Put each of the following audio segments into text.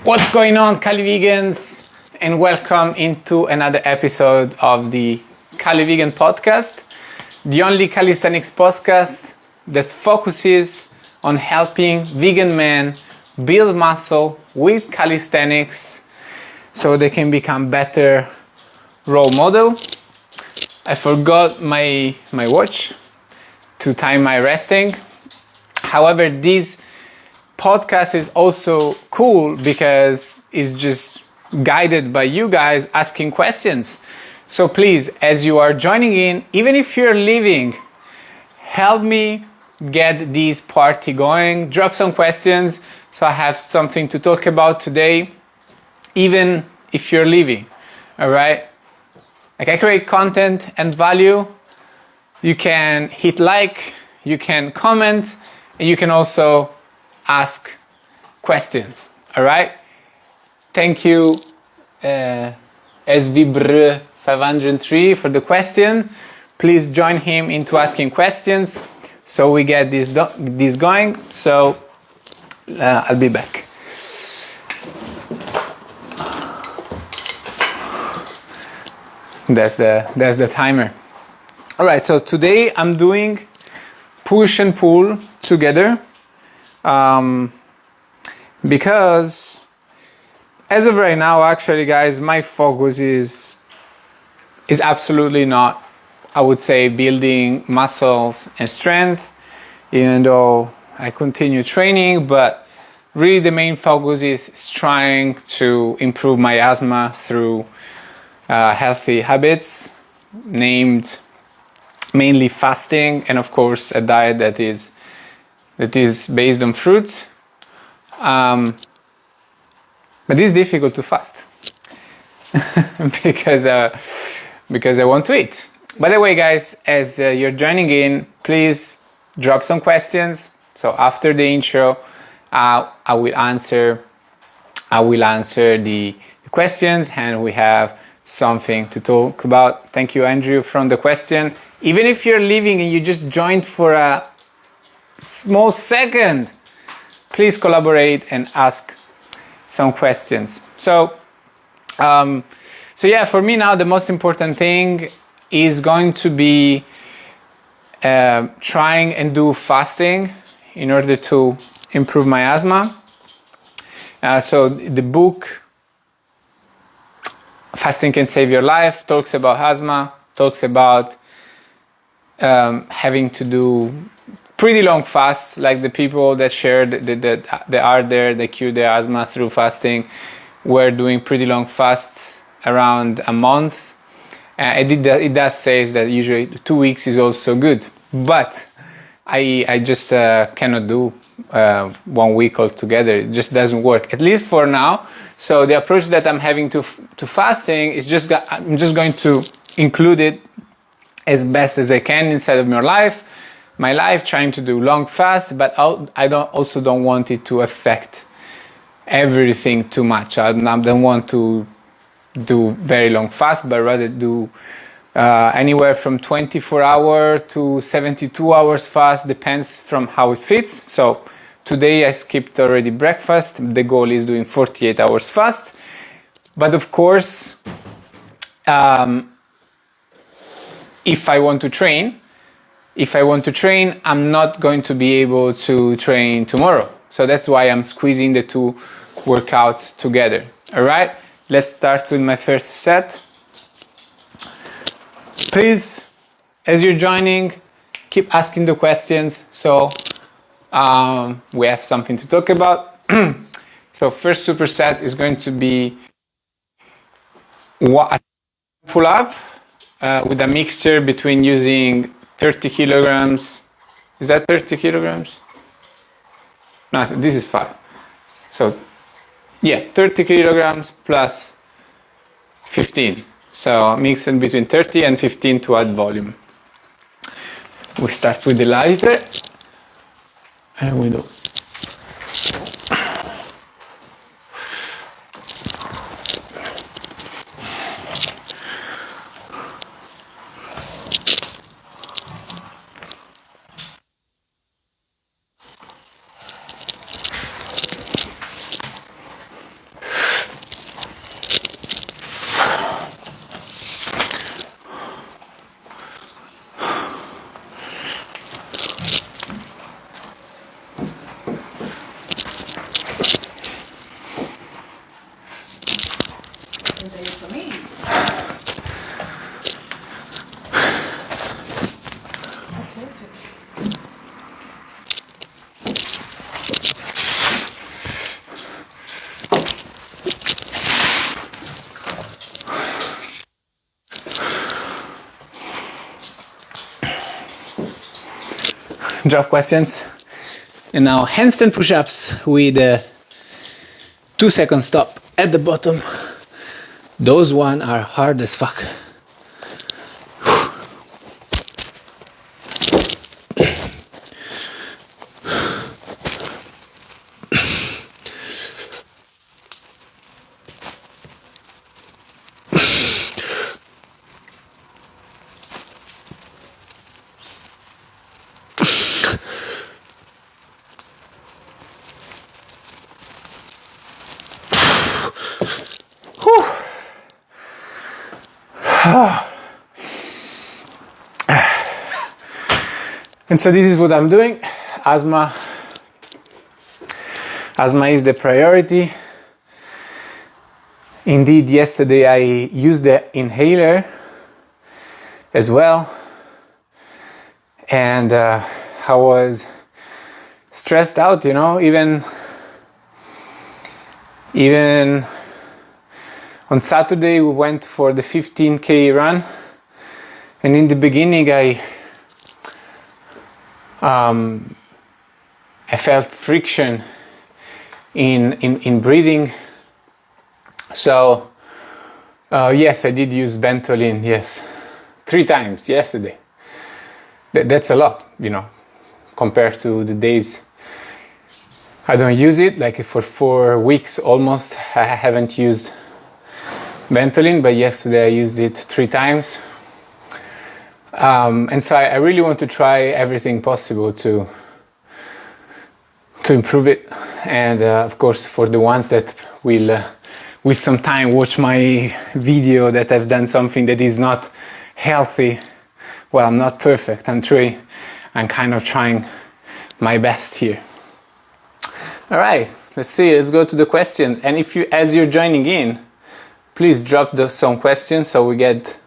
What's going on, CALIVEGANs, and welcome into another episode of the CALIVEGAN podcast, the only calisthenics podcast that focuses on helping vegan men build muscle with calisthenics so they can become better role model. I forgot my watch to time my resting. However, this podcast is also cool because it's just guided by you guys asking questions. So please, as you are joining in, even if you're leaving, help me get this party going. Drop some questions so I have something to talk about today, even if you're leaving. All right? Like, I create content and value. You can hit like, you can comment, and you can also ask questions. All right? Thank you, SVBR503 for the question. Please join him into asking questions so we get this going. So I'll be back. That's the timer. All right, so today I'm doing push and pull together because as of right now, actually, guys, my focus is absolutely not, I would say, building muscles and strength, even though I continue training, but really the main focus is trying to improve my asthma through healthy habits, named mainly fasting, and of course a diet that is based on fruits. But it's difficult to fast because I want to eat. By the way, guys, as you're joining in, please drop some questions. So after the intro, I will answer the questions, and we have something to talk about. Thank you, Andrew, from the question. Even if you're leaving and you just joined for a small second, please collaborate and ask some questions. So yeah, for me now the most important thing is going to be trying and do fasting in order to improve my asthma. So the book Fasting Can Save Your Life talks about asthma, talks about having to do pretty long fasts, like the people that shared that are there, that cure their asthma through fasting, were doing pretty long fasts around a month. It does say that usually 2 weeks is also good, but I just cannot do 1 week altogether. It just doesn't work, at least for now. So the approach that I'm having to fasting is I'm just going to include it as best as I can inside of my life, trying to do long fast, but I don't want it to affect everything too much. I don't want to do very long fast, but rather do anywhere from 24 hours to 72 hours fast, depends from how it fits. So today I skipped already breakfast. The goal is doing 48 hours fast. But of course, if I want to train, I'm not going to be able to train tomorrow. So that's why I'm squeezing the two workouts together. All right, let's start with my first set. Please, as you're joining, keep asking the questions so we have something to talk about. So first superset is going to be a pull-up with a mixture between using 30 kilograms. Is that 30 kilograms? No, this is 5. So yeah, 30 kilograms plus 15. So mixing between 30 and 15 to add volume. We start with the lighter and we do. drop questions. And now handstand push-ups with a 2-second stop at the bottom. Those one are hard as fuck. And so this is what I'm doing. Asthma is the priority. Indeed, yesterday I used the inhaler as well, and I was stressed out, you know, even on Saturday we went for the 15K run, and in the beginning I felt friction in breathing. So yes, I did use Ventolin, yes, 3 times yesterday. That's a lot, you know, compared to the days I don't use it. Like for 4 weeks almost I haven't used Ventolin, but yesterday I used it 3 times. And so I really want to try everything possible to improve it. And of course, for the ones that will sometime watch my video that I've done something that is not healthy, well, I'm not perfect. I'm kind of trying my best here. All right, let's see. Let's go to the questions. And if you, as you're joining in, please drop some questions so we get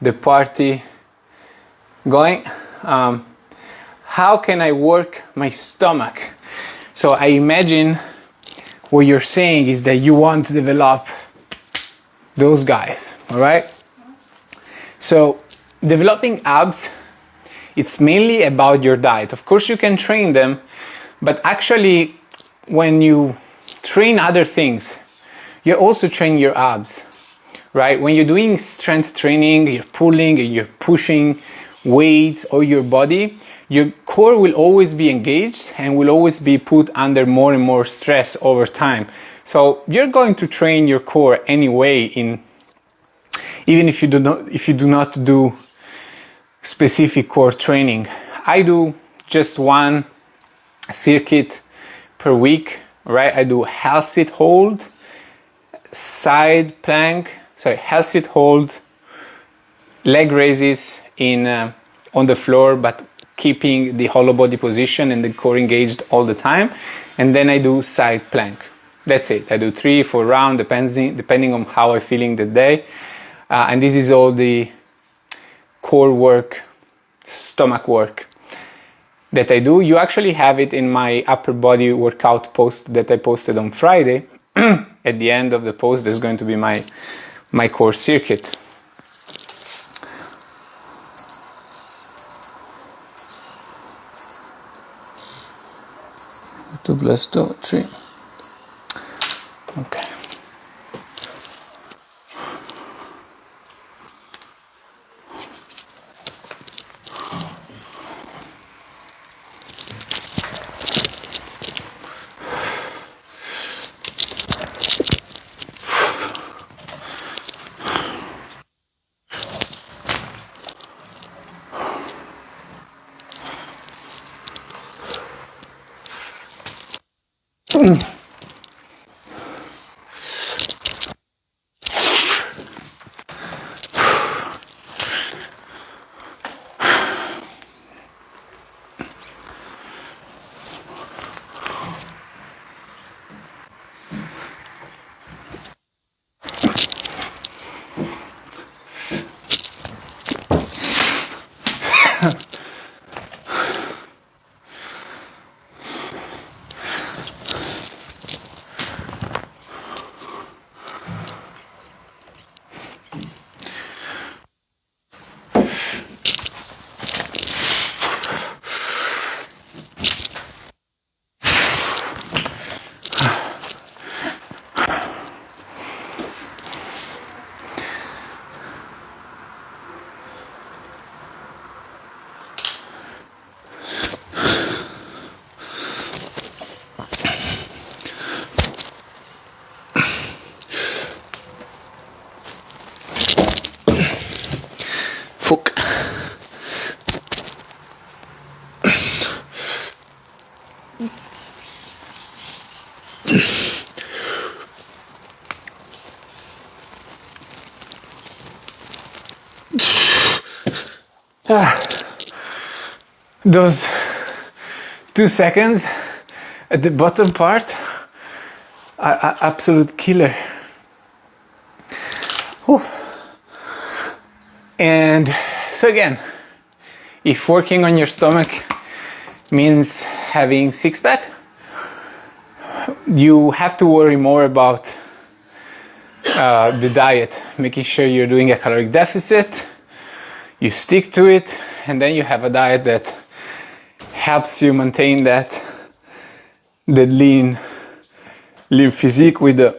the party going. How can I work my stomach? So I imagine what you're saying is that you want to develop those guys, all right? So developing abs, it's mainly about your diet. Of course you can train them, but actually when you train other things, you're also training your abs, right? When you're doing strength training, you're pulling and you're pushing weights or your body, your core will always be engaged and will always be put under more and more stress over time. So you're going to train your core anyway, even if you do not do specific core training. I do just 1 circuit per week, right? I do half sit hold, side plank, half sit hold, leg raises on the floor, but keeping the hollow body position and the core engaged all the time. And then I do side plank. That's it. I do 3-4 rounds, depending on how I'm feeling the day. And this is all the core work, stomach work that I do. You actually have it in my upper body workout post that I posted on Friday. At the end of the post, there's going to be my core circuit. Two plus 2, 3. Okay. those 2 seconds at the bottom part are absolute killer. Whew. And so again, if working on your stomach means having six-pack, you have to worry more about the diet, making sure you're doing a caloric deficit, you stick to it, and then you have a diet that helps you maintain that lean physique with the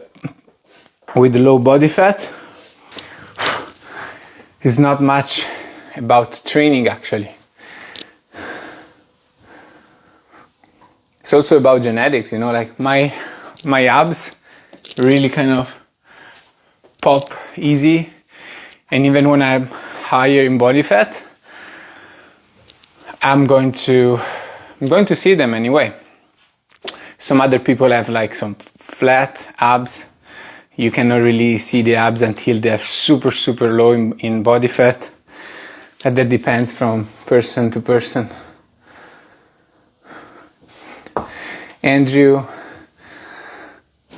low body fat. It's not much about training, actually. It's also about genetics, like my abs really kind of pop easy, and even when I'm higher in body fat, I'm going to see them anyway. Some other people have like some flat abs. You cannot really see the abs until they're super low in body fat. And that depends from person to person. Andrew,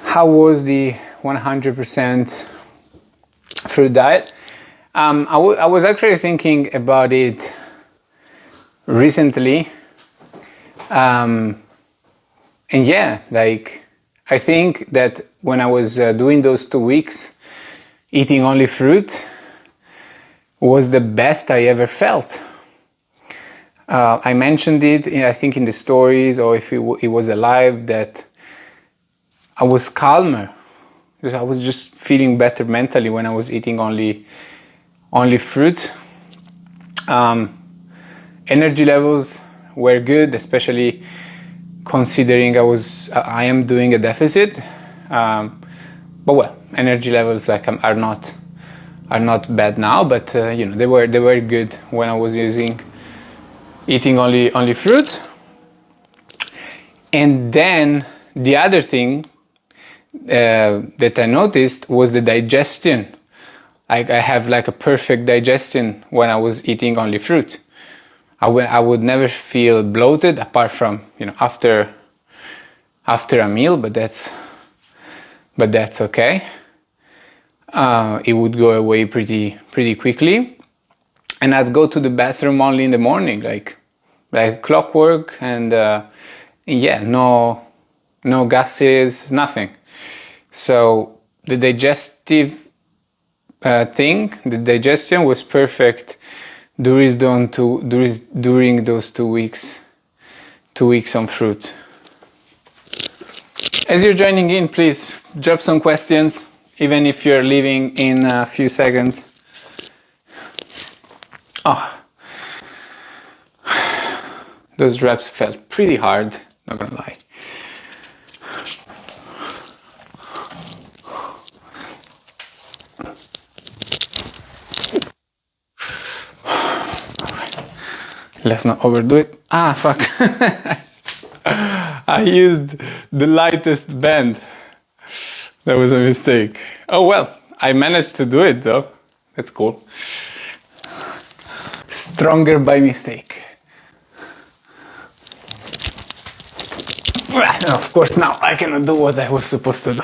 how was the 100% fruit diet? I was actually thinking about it recently. And yeah, I think that when I was doing those 2 weeks, eating only fruit was the best I ever felt. I mentioned it, I think, in the stories, or if it was alive, that I was calmer. Because I was just feeling better mentally when I was eating only fruit. Energy levels were good, especially considering I am doing a deficit. But well, energy levels are not bad now, but they were good when I was eating only fruit. And then the other thing that I noticed was the digestion. I have like a perfect digestion when I was eating only fruit. I would never feel bloated apart from after a meal, but that's okay. It would go away pretty quickly, and I'd go to the bathroom only in the morning, like clockwork, and no gases, nothing. So the digestive the digestion was perfect during those 2 weeks on fruit. As you're joining in, please drop some questions, even if you're leaving in a few seconds. Those reps felt pretty hard, not gonna lie. Let's not overdo it. Fuck. I used the lightest band. That was a mistake. Oh well, I managed to do it though. That's cool. Stronger by mistake. Of course, now I cannot do what I was supposed to do.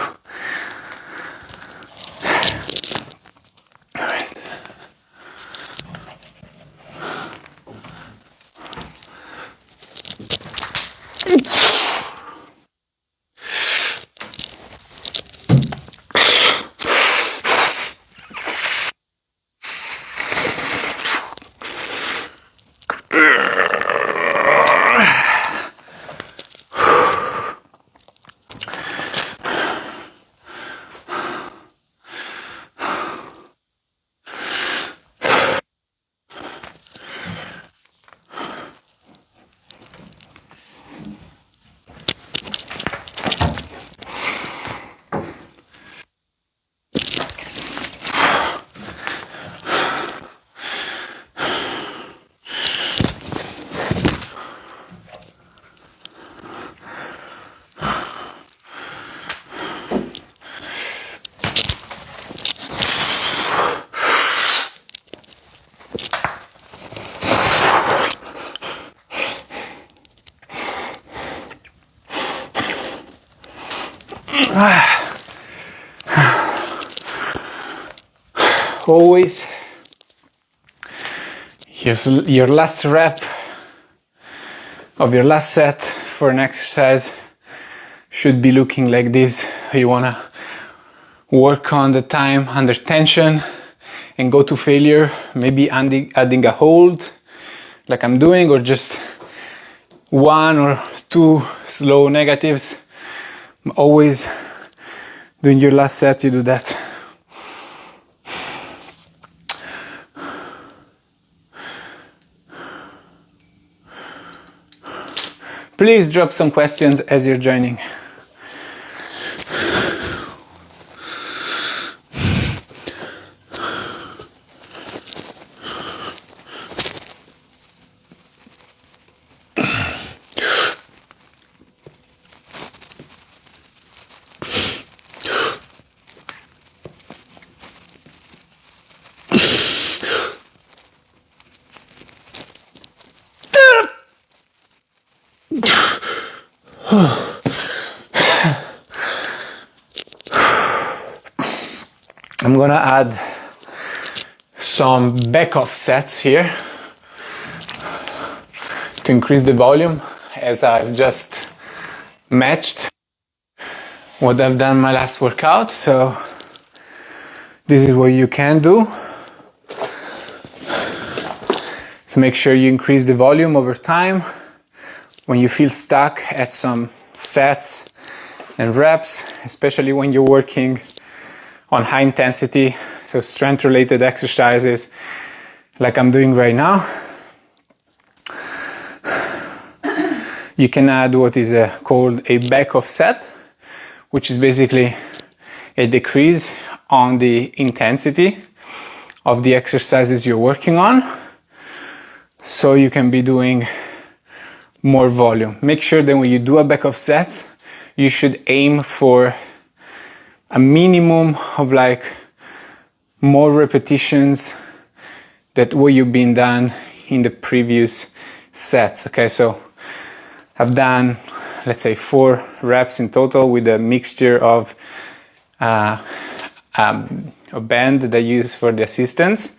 Always your last rep of your last set for an exercise should be looking like this. You wanna work on the time under tension and go to failure, maybe adding a hold like I'm doing, or just 1 or 2 slow negatives. Always doing your last set, you do that. Please drop some questions as you're joining. I'm gonna add some back off sets here to increase the volume, as I've just matched what I've done my last workout. So this is what you can do to make sure you increase the volume over time. When you feel stuck at some sets and reps, especially when you're working on high intensity, so strength related exercises like I'm doing right now, you can add what is called a back off set, which is basically a decrease on the intensity of the exercises you're working on, so you can be doing more volume. Make sure that when you do a back off set, you should aim for a minimum of like more repetitions than what you've been done in the previous sets. Okay, so I've done, let's say, 4 reps in total with a mixture of a band that I use for the assistance.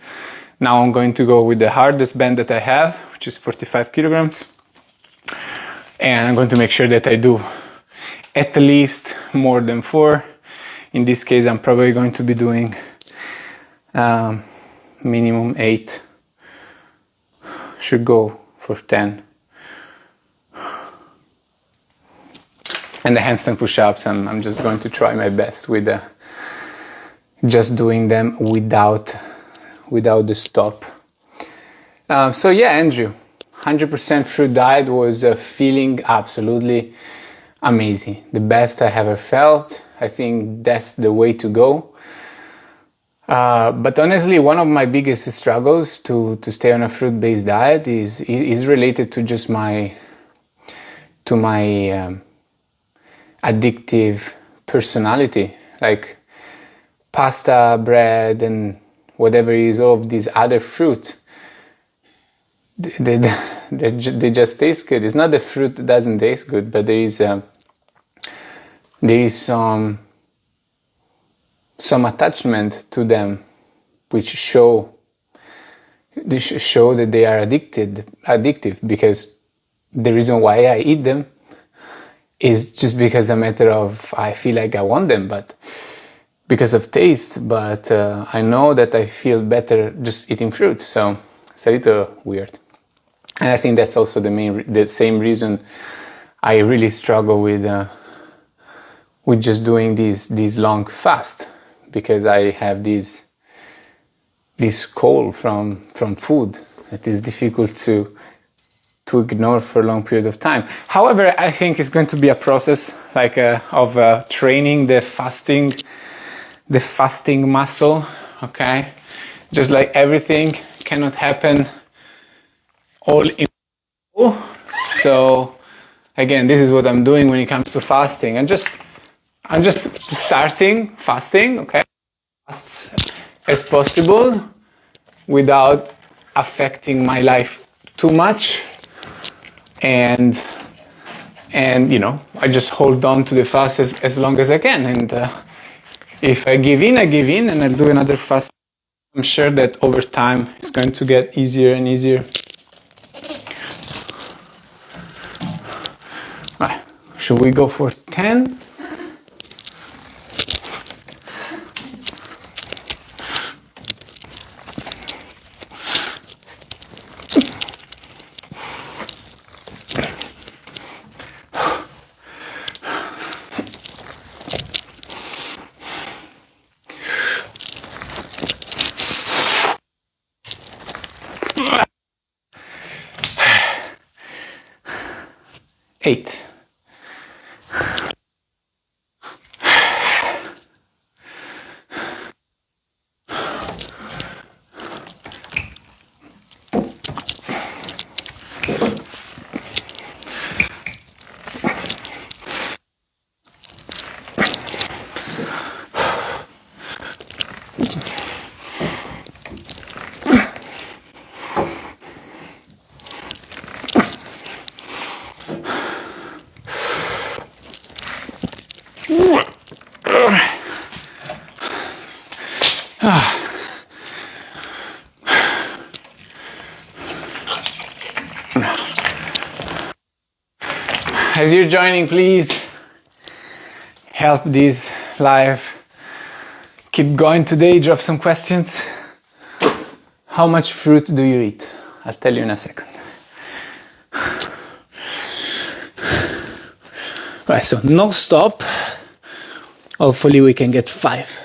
Now I'm going to go with the hardest band that I have, which is 45 kilograms. And I'm going to make sure that I do at least more than 4. In this case, I'm probably going to be doing minimum 8. Should go for 10. And the handstand push-ups, I'm just going to try my best with just doing them without the stop. So yeah, Andrew, 100% fruit diet was feeling absolutely amazing. The best I ever felt. I think that's the way to go. But honestly, one of my biggest struggles to stay on a fruit-based diet is related to just my addictive personality. Like pasta, bread, and whatever is of these other fruit. They just taste good. It's not the fruit that doesn't taste good, but there is some attachment to them, which show that they are addictive. Because the reason why I eat them is just because a matter of I feel like I want them, but because of taste. But I know that I feel better just eating fruit, so it's a little weird. And I think that's also the same reason I really struggle with just doing these long fast, because I have this call from food that is difficult to ignore for a long period of time. However, I think it's going to be a process like of training the fasting muscle. Okay, just like everything cannot happen all in. So again, this is what I'm doing when it comes to fasting. I'm just starting fasting, okay, as fast as possible without affecting my life too much, and And, you know, I just hold on to the fast as long as I can. And if I give in, I give in, and I'll do another fast. I'm sure that over time it's going to get easier and easier. Right. Should we go for 10? Eight. As you're joining, please help this live keep going today. Drop some questions. How much fruit do you eat? I'll tell you in a second. Right, so no stop. Hopefully we can get 5.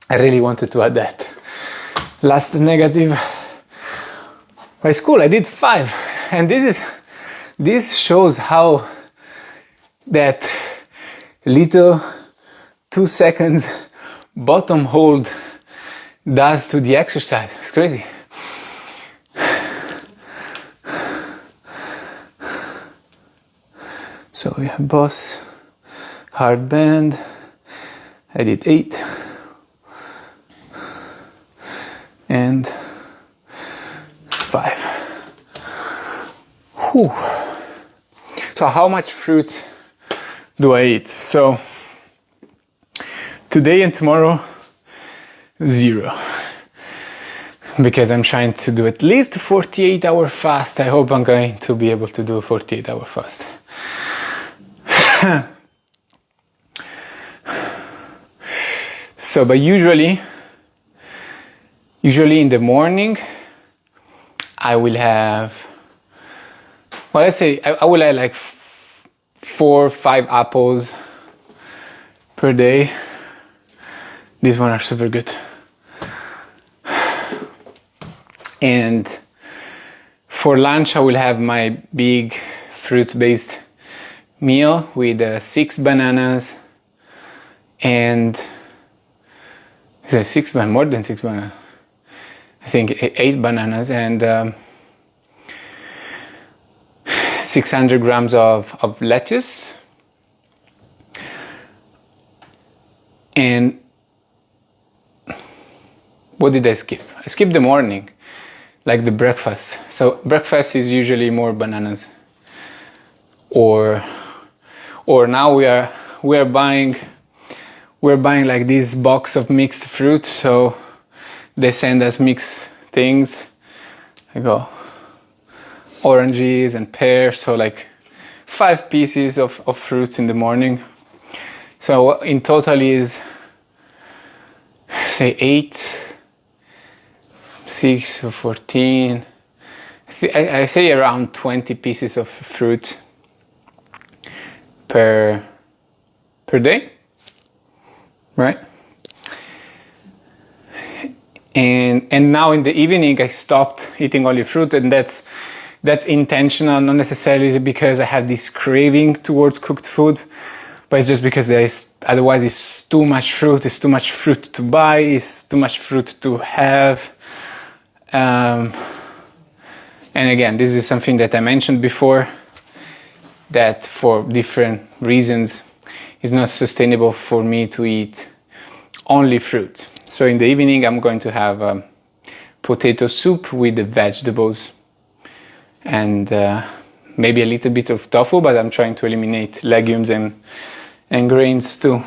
I really wanted to add that. Last negative. By school I did 5, and this shows how that little 2 seconds bottom hold does to the exercise. It's crazy. So we have boss, hard band. I did 8 and 5. Whew. So how much fruit do I eat? So today and tomorrow, 0, because I'm trying to do at least a 48-hour fast. I hope I'm going to be able to do a 48-hour fast. So, but usually in the morning, I will have, well, let's say I will have like 4 or 5 apples per day. These ones are super good. And for lunch, I will have my big fruit-based meal with 6 bananas and more than 6 bananas. I think 8 bananas and 600 grams of lettuce. And what did I skip? I skipped the morning, like the breakfast. So breakfast is usually more bananas. Or now we're buying like this box of mixed fruit, so they send us mixed things. I go oranges and pears, so like 5 pieces of fruit in the morning. So in total is, say, 8, 6 or 14. I say around 20 pieces of fruit per day. right? And now in the evening I stopped eating only fruit, and that's intentional, not necessarily because I have this craving towards cooked food, but it's just because otherwise it's too much fruit, it's too much fruit to buy, it's too much fruit to have. And again, this is something that I mentioned before, that for different reasons it's not sustainable for me to eat only fruit. So in the evening I'm going to have potato soup with the vegetables and maybe a little bit of tofu, but I'm trying to eliminate legumes and grains too.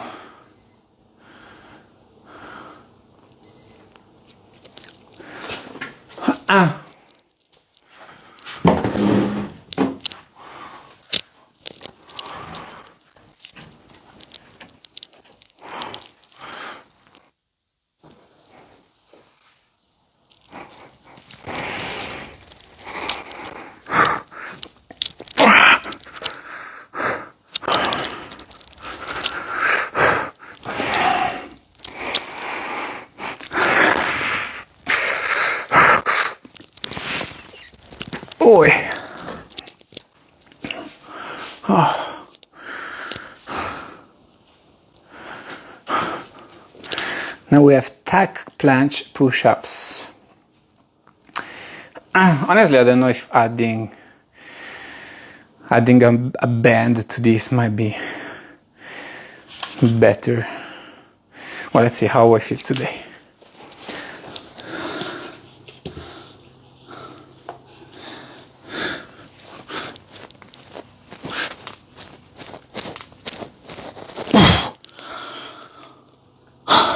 Boy. Oh. Now we have tack planche push-ups. Honestly, I don't know if adding a band to this might be better. Well, let's see how I feel today.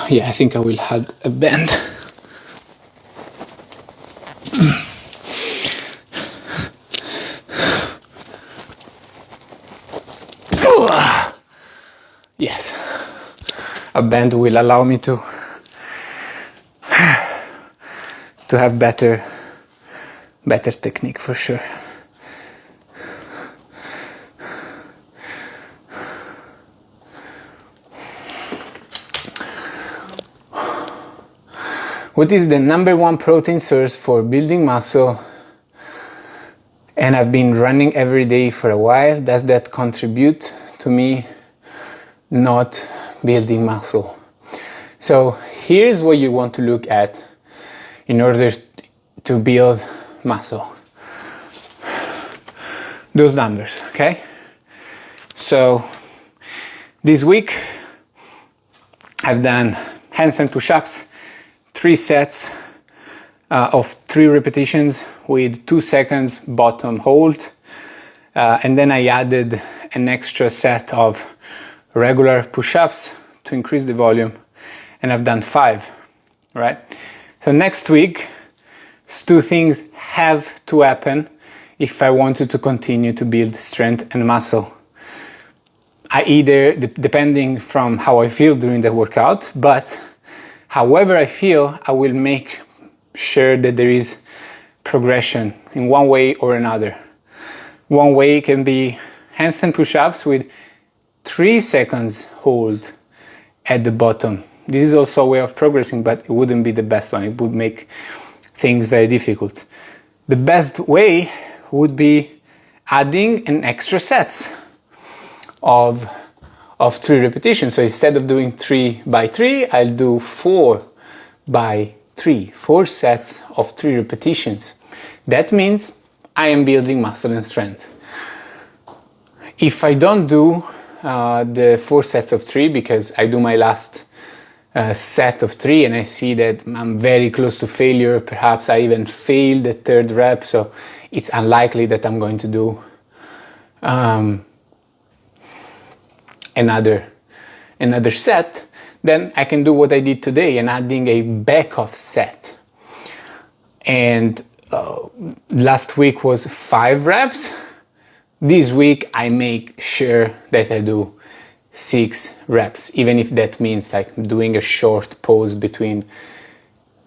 Yeah, I think I will add a band. Yes, a band will allow me to have better technique for sure. What is the number one protein source for building muscle? And I've been running every day for a while. Does that contribute to me not building muscle? So here's what you want to look at in order to build muscle. Those numbers, okay? So this week I've done handstand push-ups, 3 sets of 3 repetitions with 2 seconds bottom hold, and then I added an extra set of regular push-ups to increase the volume, and I've done 5, right? So next week, 2 things have to happen if I wanted to continue to build strength and muscle. I either, depending from how I feel during the workout, but however I feel, I will make sure that there is progression in one way or another. One way can be handstand push-ups with 3 seconds hold at the bottom. This is also a way of progressing, but it wouldn't be the best one. It would make things very difficult. The best way would be adding an extra set of 3 repetitions. So instead of doing 3 by 3, I'll do 4 by 3, 4 sets of 3 repetitions. That means I am building muscle and strength. If I don't do the 4 sets of 3 because I do my last set of 3 and I see that I'm very close to failure, perhaps I even failed the 3rd rep, so it's unlikely that I'm going to do another set, then I can do what I did today and adding a back-off set. And last week was 5 reps. This week I make sure that I do 6 reps, even if that means like doing a short pause between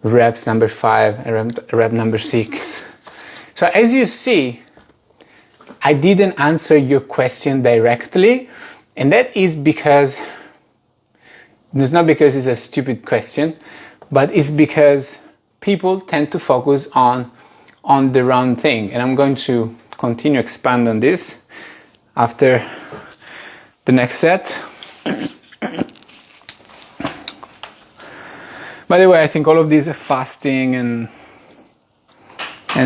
reps number 5 and rep number 6. So as you see, I didn't answer your question directly, and that is because It's not because it's a stupid question, but it's because people tend to focus on the wrong thing. And I'm going to continue expand on this after the next set. By the way, I think all of this fasting and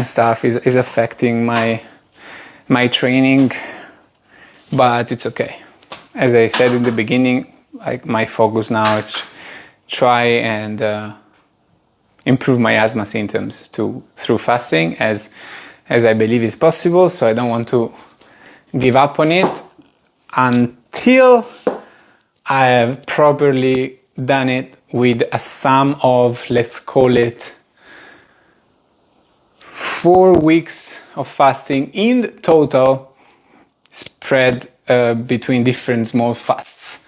stuff is affecting my training, but it's okay. As I said in the beginning, my focus now is try and improve my asthma symptoms through fasting, as I believe is possible. So I don't want to give up on it until I have properly done it with a sum of, let's call it, 4 weeks of fasting in total, spread between different small fasts.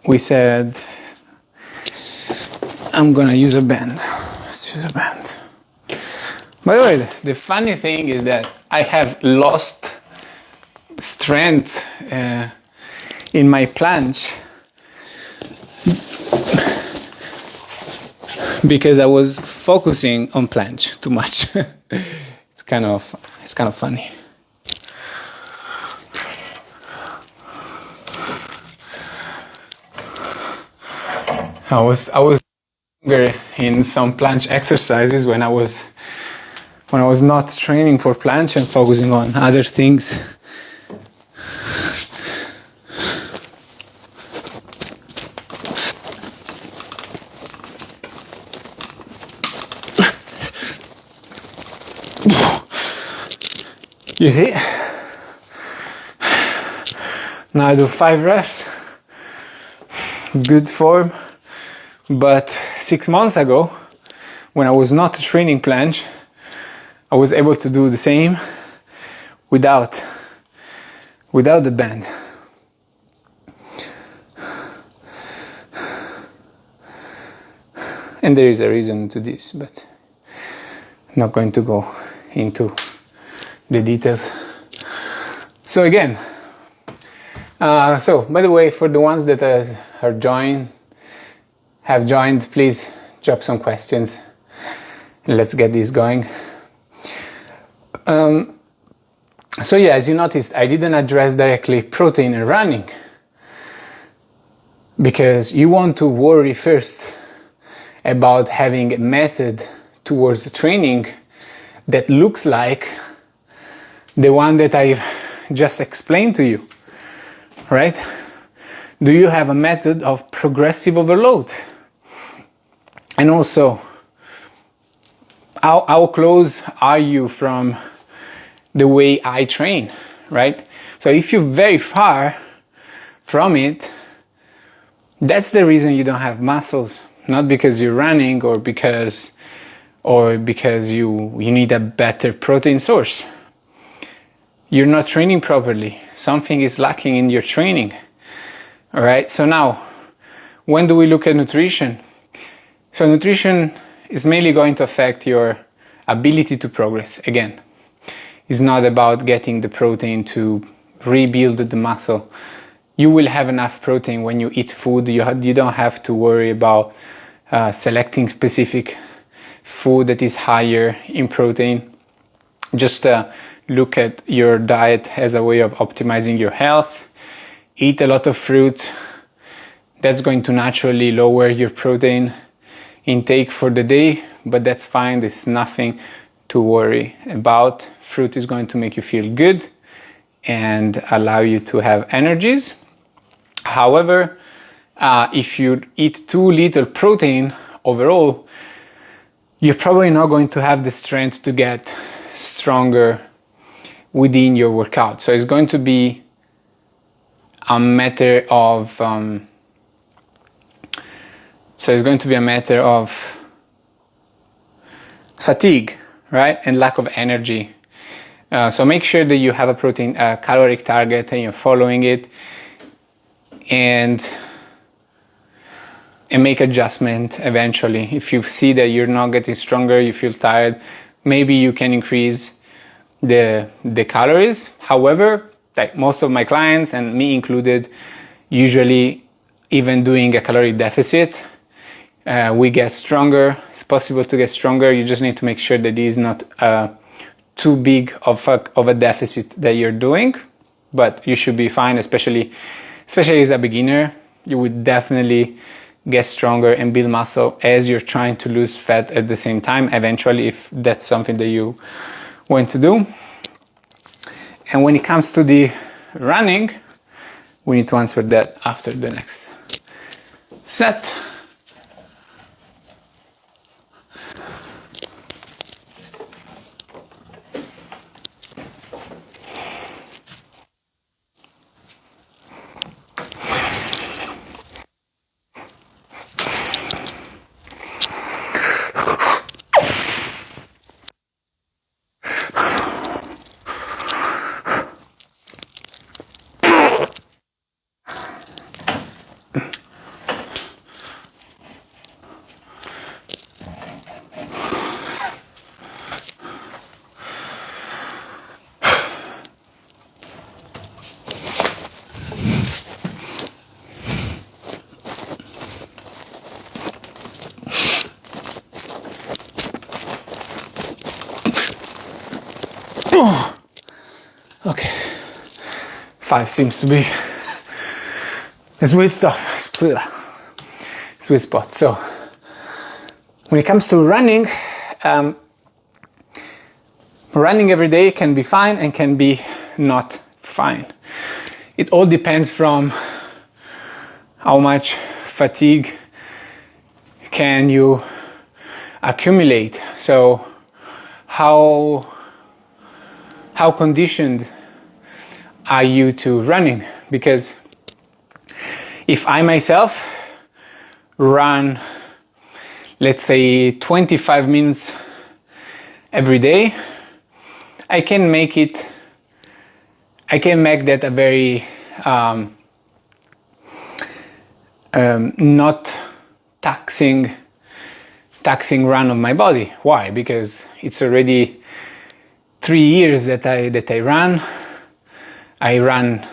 We said I'm gonna use a band. Let's use a band. By the way, the funny thing is that I have lost strength in my planche because I was focusing on planche too much. It's kind of funny. I was in some planche exercises when I was not training for planche and focusing on other things. You see? Now I do 5 reps. Good form. But 6 months ago, when I was not training planche, I was able to do the same without the band. And there is a reason to this, but I'm not going to go into the details. So again, so by the way, for the ones that have joined, please drop some questions. Let's get this going. So yeah, as you noticed, I didn't address directly protein and running because you want to worry first about having a method towards the training that looks like the one that I've just explained to you, right? Do you have a method of progressive overload? And also, how close are you from the way I train, right? So if you're very far from it, that's the reason you don't have muscles, not because you're running or because you need a better protein source. You're not training properly. Something is lacking in your training. All right, so now, when do we look at nutrition? So nutrition is mainly going to affect your ability to progress. Again, it's not about getting the protein to rebuild the muscle. You will have enough protein when you eat food. You don't have to worry about selecting specific food that is higher in protein. Just look at your diet as a way of optimizing your health. Eat a lot of fruit. That's going to naturally lower your protein intake for the day, but that's fine. There's nothing to worry about. Fruit is going to make you feel good and allow you to have energies. However, if you eat too little protein overall, you're probably not going to have the strength to get stronger within your workout. So it's going to be a matter of fatigue, right? And lack of energy. So make sure that you have a protein caloric target and you're following it, and make adjustment eventually. If you see that you're not getting stronger, you feel tired, maybe you can increase the calories. However, like most of my clients, and me included, usually even doing a calorie deficit, we get stronger. It's possible to get stronger. You just need to make sure that it is not too big of a deficit that you're doing, but you should be fine, especially as a beginner. You would definitely get stronger and build muscle as you're trying to lose fat at the same time, eventually, if that's something that you want to do. And when it comes to the running, we need to answer that after the next set. Okay, 5 seems to be the sweet spot. So when it comes to running, running every day can be fine and can be not fine. It all depends from how much fatigue can you accumulate. So how conditioned are you to running? Because if I myself run, let's say 25 minutes every day, I can make that a very not taxing run of my body. Why? Because it's already 3 years that I run. I run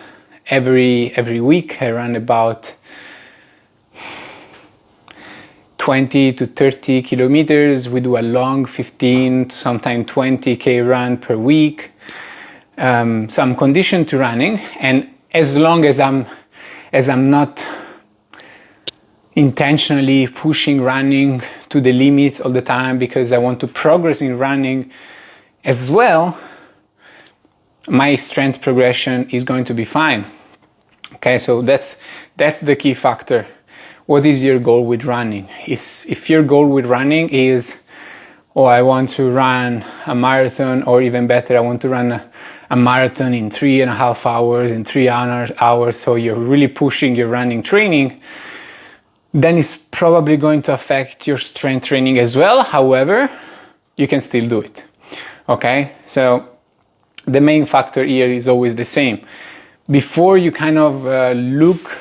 every week. I run about 20 to 30 kilometers. We do a long 15, sometimes 20K run per week. So I'm conditioned to running, and as long as I'm not intentionally pushing running to the limits all the time because I want to progress in running as well, my strength progression is going to be fine. Okay, so that's the key factor. What is your goal with running? If your goal with running is, I want to run a marathon, or even better, I want to run a marathon in 3.5 hours, in 3 hours, so you're really pushing your running training, then it's probably going to affect your strength training as well. However, you can still do it. Okay, so the main factor here is always the same. Before you kind of look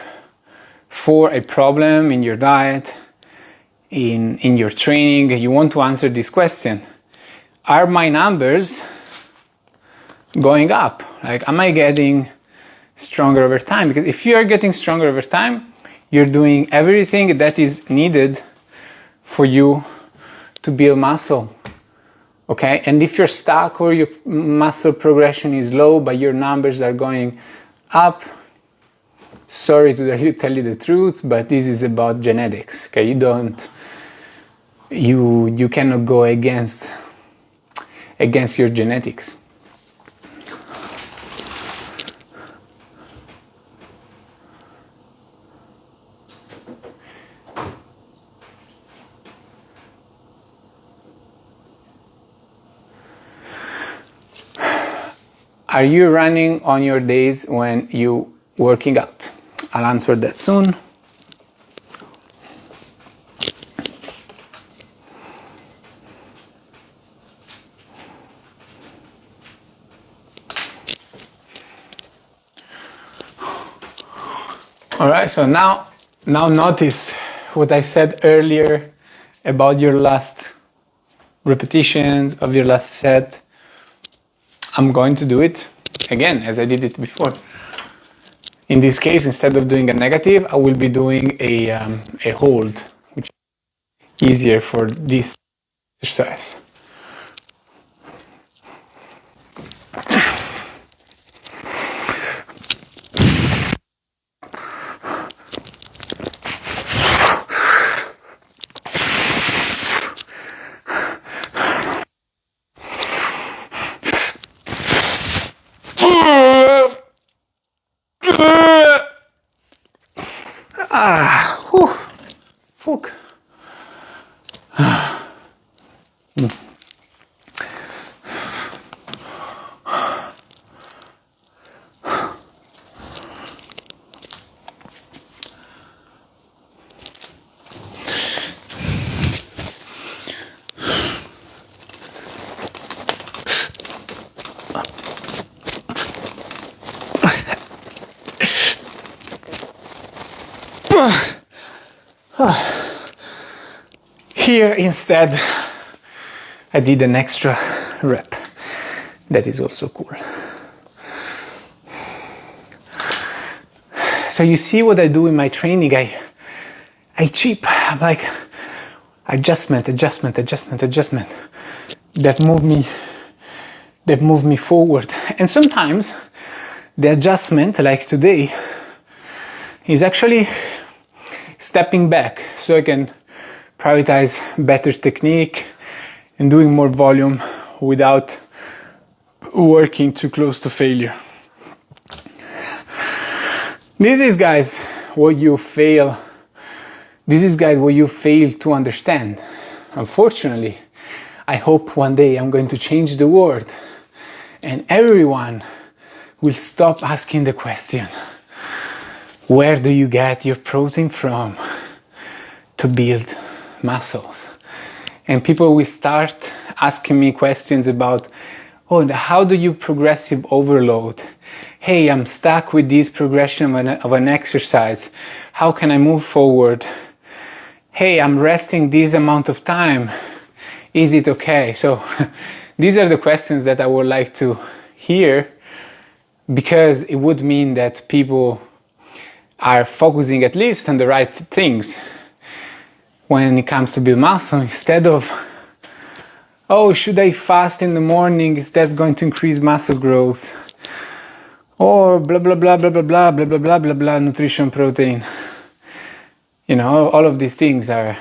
for a problem in your diet, in your training, you want to answer this question: are my numbers going up? Like, am I getting stronger over time? Because if you are getting stronger over time, you're doing everything that is needed for you to build muscle. Okay, and if you're stuck or your muscle progression is low but your numbers are going up, sorry to tell you the truth, but this is about genetics. Okay, you cannot go against your genetics. Are you running on your days when you working out? I'll answer that soon. All right, so now notice what I said earlier about your last repetitions of your last set. I'm going to do it again as I did it before. In this case, instead of doing a negative, I will be doing a hold, which is easier for this exercise. Fuck. Here instead I did an extra rep. That is also cool. So you see what I do in my training, I cheap. I'm like adjustment. That move me forward. And sometimes the adjustment, like today, is actually stepping back so I can prioritize better technique and doing more volume without working too close to failure. This is, guys, what you fail. This is, guys, what you fail to understand. Unfortunately, I hope one day I'm going to change the world and everyone will stop asking the question, where do you get your protein from to build muscles? And people will start asking me questions about, oh, how do you progressive overload? Hey, I'm stuck with this progression of an exercise. How can I move forward? Hey, I'm resting this amount of time. Is it okay? So these are the questions that I would like to hear, because it would mean that people are focusing at least on the right things when it comes to build muscle, instead of, oh, should I fast in the morning? Is that going to increase muscle growth? Or blah, blah, blah, blah, blah, blah, blah, blah, blah, blah, blah, nutrition, protein. You know, all of these things are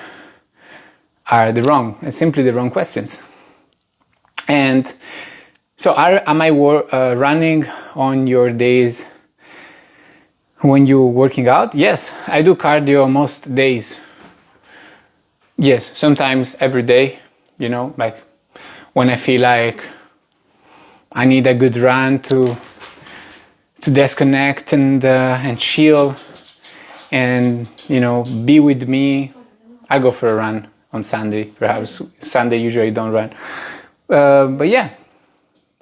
simply the wrong questions. And so am I running on your days when you're working out? Yes, I do cardio most days. Yes, sometimes every day, you know, like when I feel like I need a good run to disconnect and chill and, you know, be with me. I go for a run on Sunday, perhaps. Sunday usually I don't run. But yeah,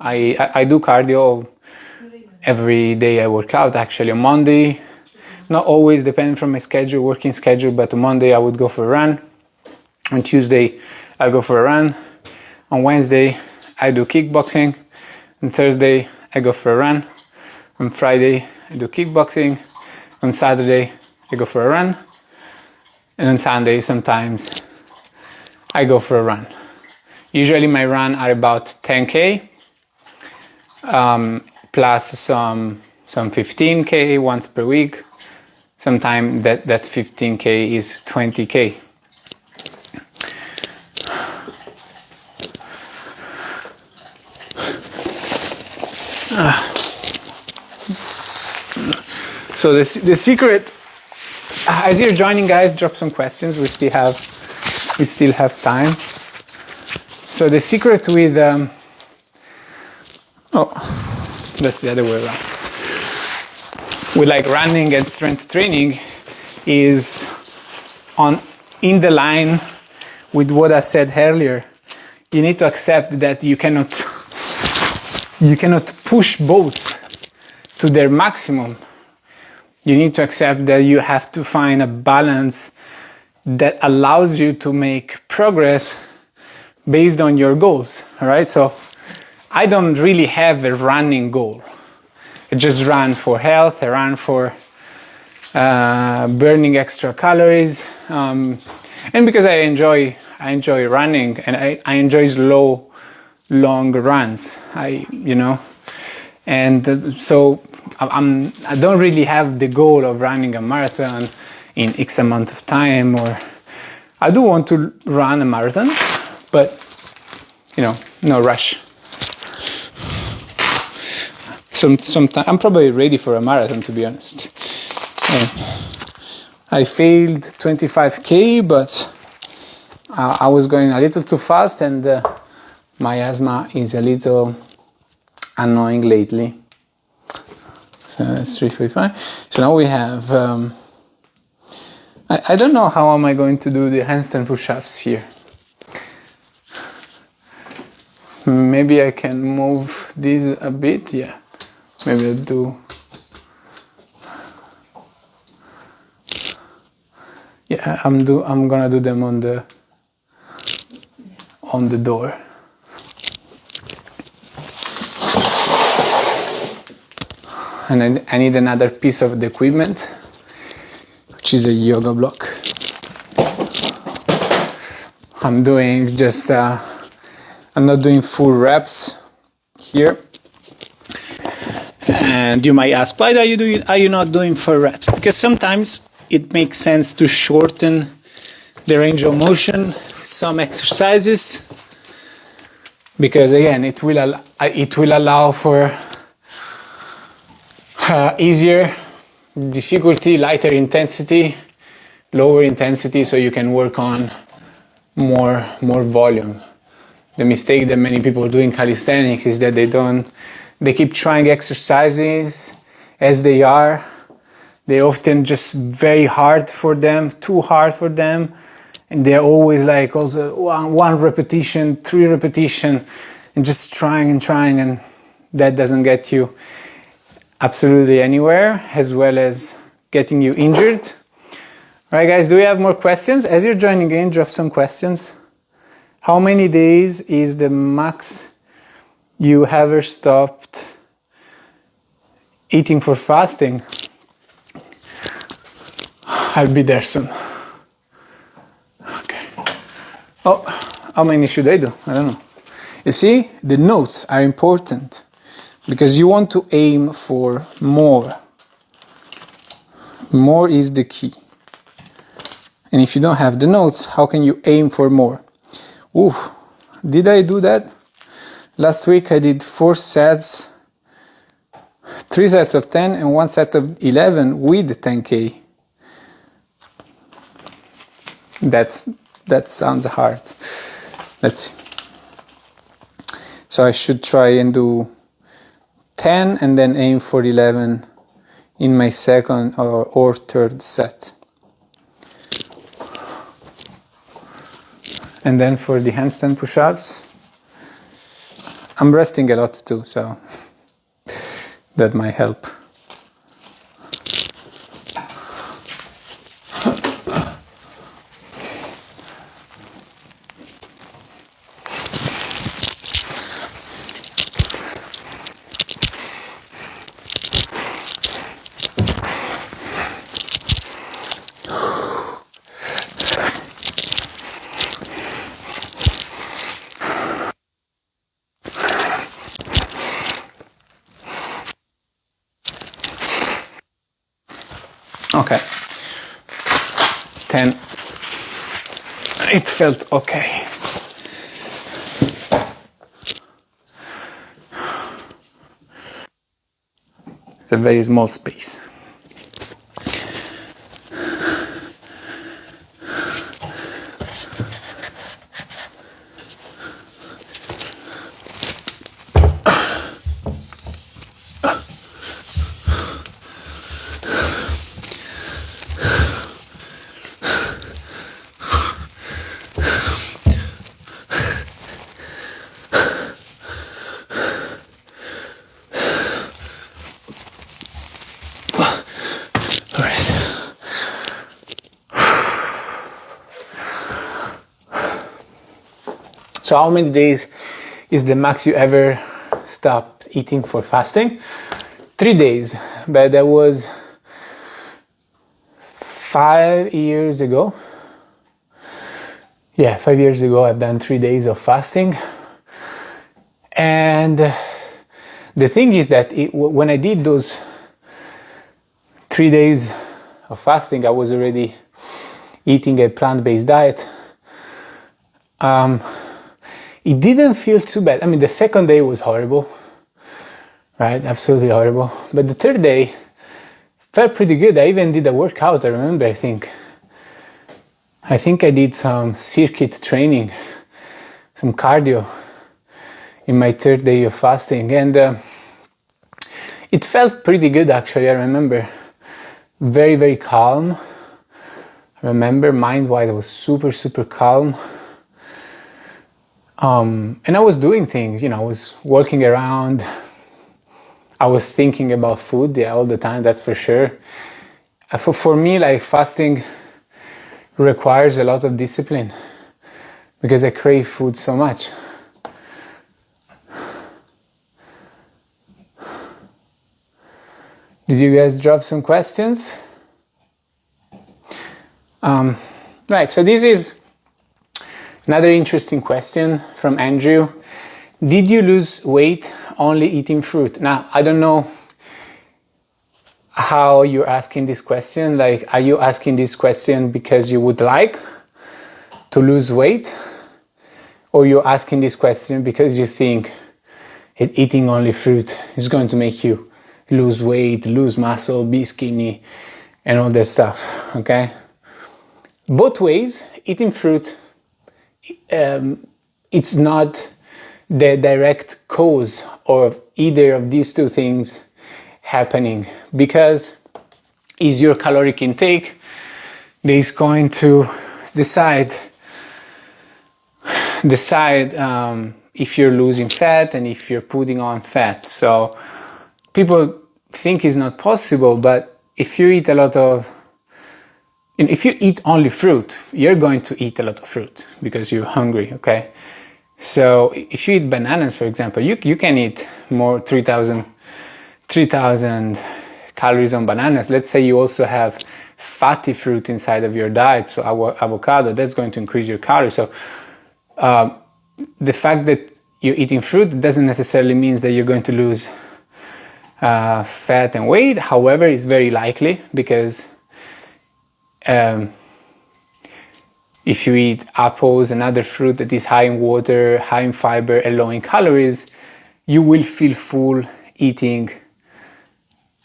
I do cardio every day I work out. Actually on Monday, not always, depending from my schedule, working schedule, but on Monday I would go for a run. On Tuesday I go for a run. On Wednesday I do kickboxing. On Thursday I go for a run. On Friday I do kickboxing. On Saturday I go for a run. And on Sunday sometimes I go for a run. Usually my run are about 10k, plus some 15k once per week. Sometimes that 15k is 20k. So the secret, as you're joining, guys, drop some questions. We still have time. So the secret with that's the other way around. With like running and strength training is in the line with what I said earlier. You need to accept that you cannot push both to their maximum. You need to accept that you have to find a balance that allows you to make progress based on your goals, all right? So I don't really have a running goal. I just run for health, I run for burning extra calories, and because I enjoy running, and I enjoy slow, long runs. So I don't really have the goal of running a marathon in X amount of time, or I do want to run a marathon, but no rush. Sometimes I'm probably ready for a marathon, to be honest. I failed 25k, but I was going a little too fast, and my asthma is a little annoying lately. So it's 3:45. So now we have. I don't know how am I going to do the handstand push-ups here. Maybe I can move these a bit. Yeah, maybe I'll do. Yeah, I'm gonna do them on the door. And I need another piece of the equipment, which is a yoga block. I'm doing just, I'm not doing full reps here. And you might ask, why are you not doing full reps? Because sometimes it makes sense to shorten the range of motion, some exercises, because again, it will allow for easier difficulty, lighter intensity, lower intensity, so you can work on more volume. The mistake that many people do in calisthenics is that they keep trying exercises as they are. They often just very hard for them, too hard for them, and they're always like also one repetition, 3 repetition, and just trying, and that doesn't get you absolutely anywhere, as well as getting you injured. All right, guys, do we have more questions? As you're joining in, drop some questions. How many days is the max you ever stopped eating for fasting? I'll be there soon. Okay. Oh, how many should I do? I don't know. You see, the notes are important, because you want to aim for more. More is the key. And if you don't have the notes, how can you aim for more? Ooh, did I do that? Last week I did 4 sets, 3 sets of 10 and 1 set of 11 with 10K. That sounds hard. Let's see. So I should try and do 10 and then aim for 11 in my second or third set. And then for the handstand push-ups, I'm resting a lot too, so that might help. Okay, 10, it felt okay. It's a very small space. So how many days is the max you ever stopped eating for fasting? 3 days, but that was 5 years ago. Yeah, 5 years ago I've done 3 days of fasting. And the thing is that when I did those 3 days of fasting, I was already eating a plant-based diet. It didn't feel too bad. I mean, the second day was horrible, right? Absolutely horrible. But the third day felt pretty good. I even did a workout, I remember, I think I did some circuit training, some cardio in my third day of fasting. And it felt pretty good, actually. I remember very, very calm. I remember mind-wise, I was super, super calm. And I was doing things, I was walking around. I was thinking about food, all the time, that's for sure. For me, like, fasting requires a lot of discipline because I crave food so much. Did you guys drop some questions? Right, so this is another interesting question from Andrew. Did you lose weight only eating fruit? Now, I don't know how you're asking this question. Like, are you asking this question because you would like to lose weight? Or you're asking this question because you think that eating only fruit is going to make you lose weight, lose muscle, be skinny, and all that stuff, okay? Both ways, eating fruit, it's not the direct cause of either of these two things happening, because it's your caloric intake that is going to decide if you're losing fat and if you're putting on fat. So people think it's not possible, but if you eat if you eat only fruit, you're going to eat a lot of fruit because you're hungry, okay? So if you eat bananas, for example, you can eat more 3,000 calories on bananas. Let's say you also have fatty fruit inside of your diet, so avocado, that's going to increase your calories. So the fact that you're eating fruit doesn't necessarily mean that you're going to lose fat and weight. However, it's very likely because if you eat apples and other fruit that is high in water, high in fiber, and low in calories, you will feel full eating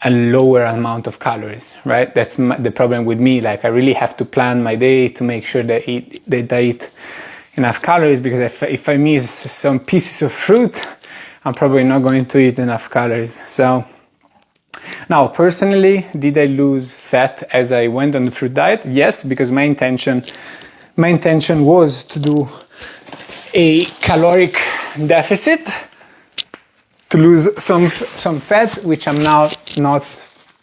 a lower amount of calories, right? That's the problem with me. Like, I really have to plan my day to make sure that I eat enough calories, because if I miss some pieces of fruit, I'm probably not going to eat enough calories. So now, personally, did I lose fat as I went on the fruit diet? Yes, because my intention was to do a caloric deficit, to lose some fat, which I'm now not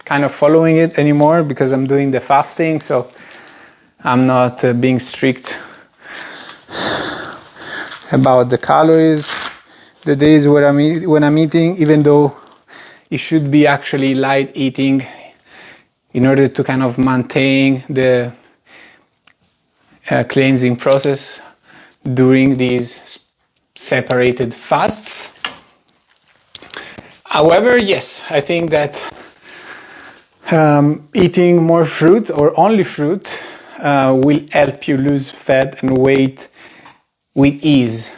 kind of following it anymore because I'm doing the fasting, so I'm not being strict about the calories. The days when I'm eating, even though it should be actually light eating in order to kind of maintain the cleansing process during these separated fasts. However, yes, I think that eating more fruit or only fruit will help you lose fat and weight with ease.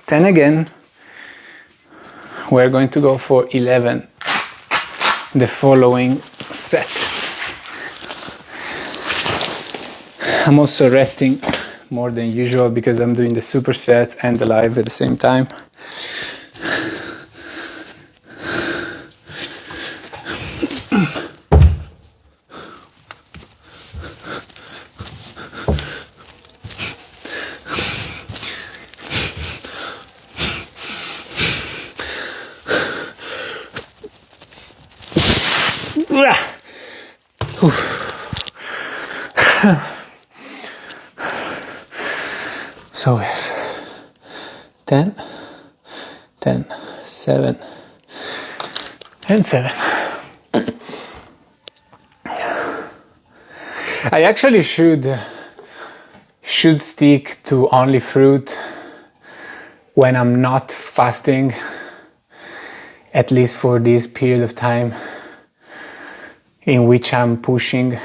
Then again, we're going to go for 11, the following set. I'm also resting more than usual because I'm doing the supersets and the live at the same time. So we have 10, 10, 7, and 7. I actually should stick to only fruit when I'm not fasting, at least for this period of time in which I'm pushing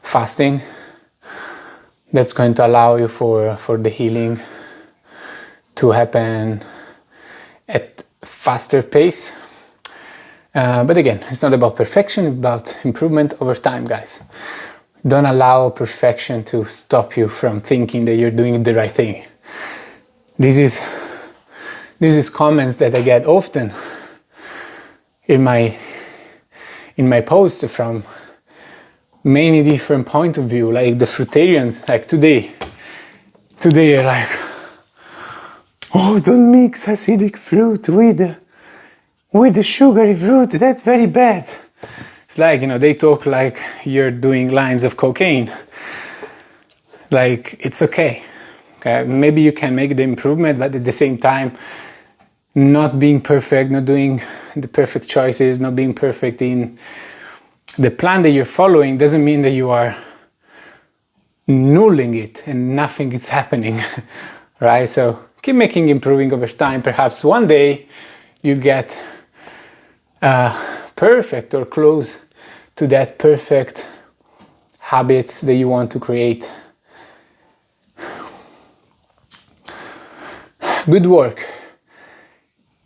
fasting. That's going to allow you for the healing to happen at faster pace. But again, it's not about perfection, it's about improvement over time, guys. Don't allow perfection to stop you from thinking that you're doing the right thing. This is comments that I get often in my posts from many different point of view, like the fruitarians, like today are like, oh, don't mix acidic fruit with the sugary fruit, that's very bad. It's like, they talk like you're doing lines of cocaine. Like, it's okay. Maybe you can make the improvement, but at the same time, not being perfect, not doing the perfect choices, not being perfect in the plan that you're following doesn't mean that you are nulling it and nothing is happening, right? So keep improving over time. Perhaps one day you get perfect or close to that perfect habits that you want to create. Good work.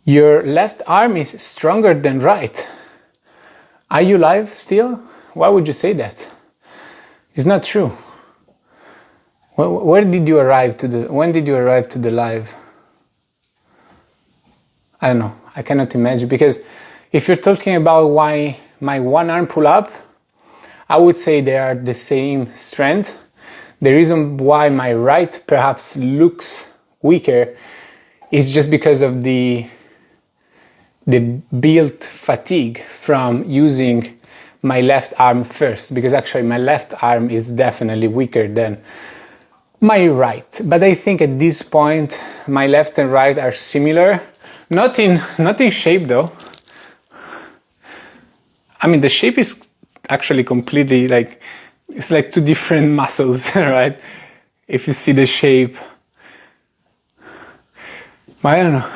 Your left arm is stronger than right. Are you live still? Why would you say that? It's not true. When did you arrive to the live? I don't know. I cannot imagine, because if you're talking about why my one arm pull up, I would say they are the same strength. The reason why my right perhaps looks weaker is just because of the built fatigue from using my left arm first, because actually my left arm is definitely weaker than my right. But I think at this point my left and right are similar, not in shape though. I mean, the shape is actually completely it's like two different muscles, right? If you see the shape. I don't know.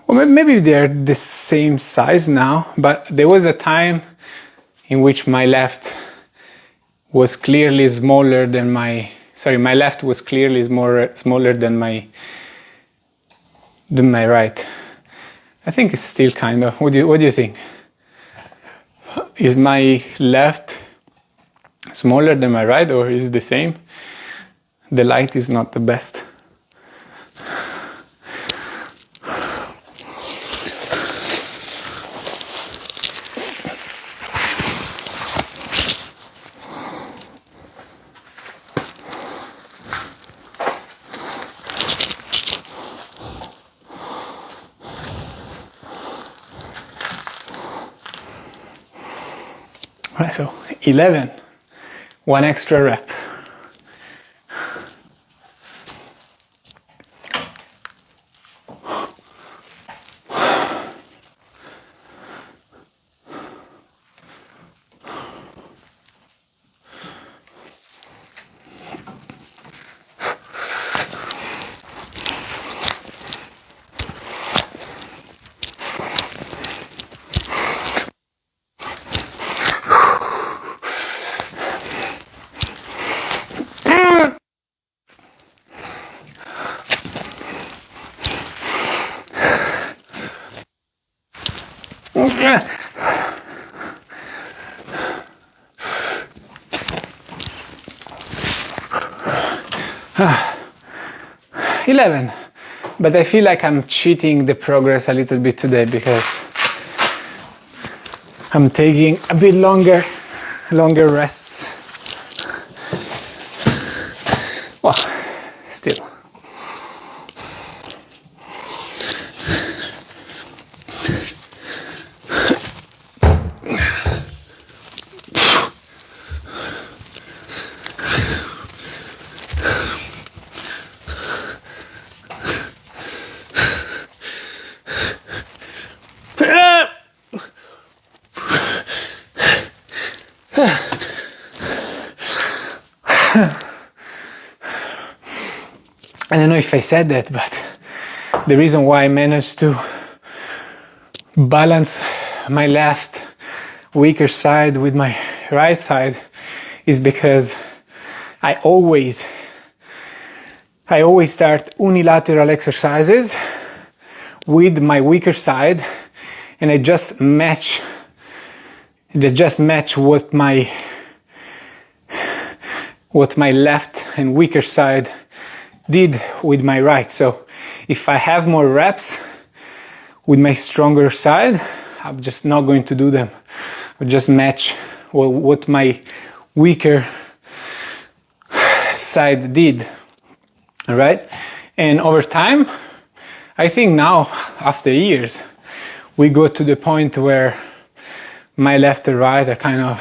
Well, maybe they're the same size now, but there was a time in which my left was clearly smaller than my left was clearly smaller than my right. I think it's still kind of. What do you think? Is my left smaller than my right, or is it the same? The light is not the best. Right, so 11, one extra rep. Yeah. 11, but I feel like I'm cheating the progress a little bit today because I'm taking a bit longer rests. Well, still. I don't know if I said that, but the reason why I managed to balance my left weaker side with my right side is because I always start unilateral exercises with my weaker side, and I just match what my left and weaker side did with my right. So if I have more reps with my stronger side, I'm just not going to do them. I'll just match what my weaker side did. All right? And over time, I think now, after years, we go to the point where my left and right are kind of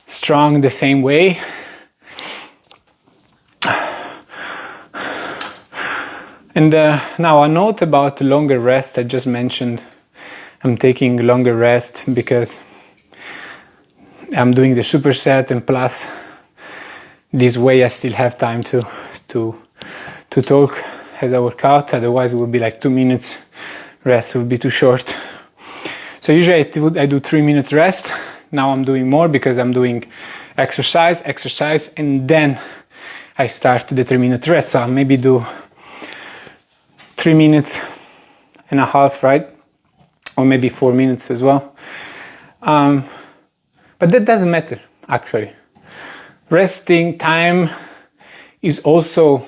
strong the same way. And now a note about longer rest. I just mentioned I'm taking longer rest because I'm doing the superset, and plus this way I still have time to talk as I work out. Otherwise it would be like 2 minutes rest, would be too short. So usually I do 3 minutes rest. Now I'm doing more because I'm doing exercise, and then I start the 3-minute rest. So I'll maybe do 3 minutes and a half, right? Or maybe 4 minutes as well. But that doesn't matter, actually. Resting time is also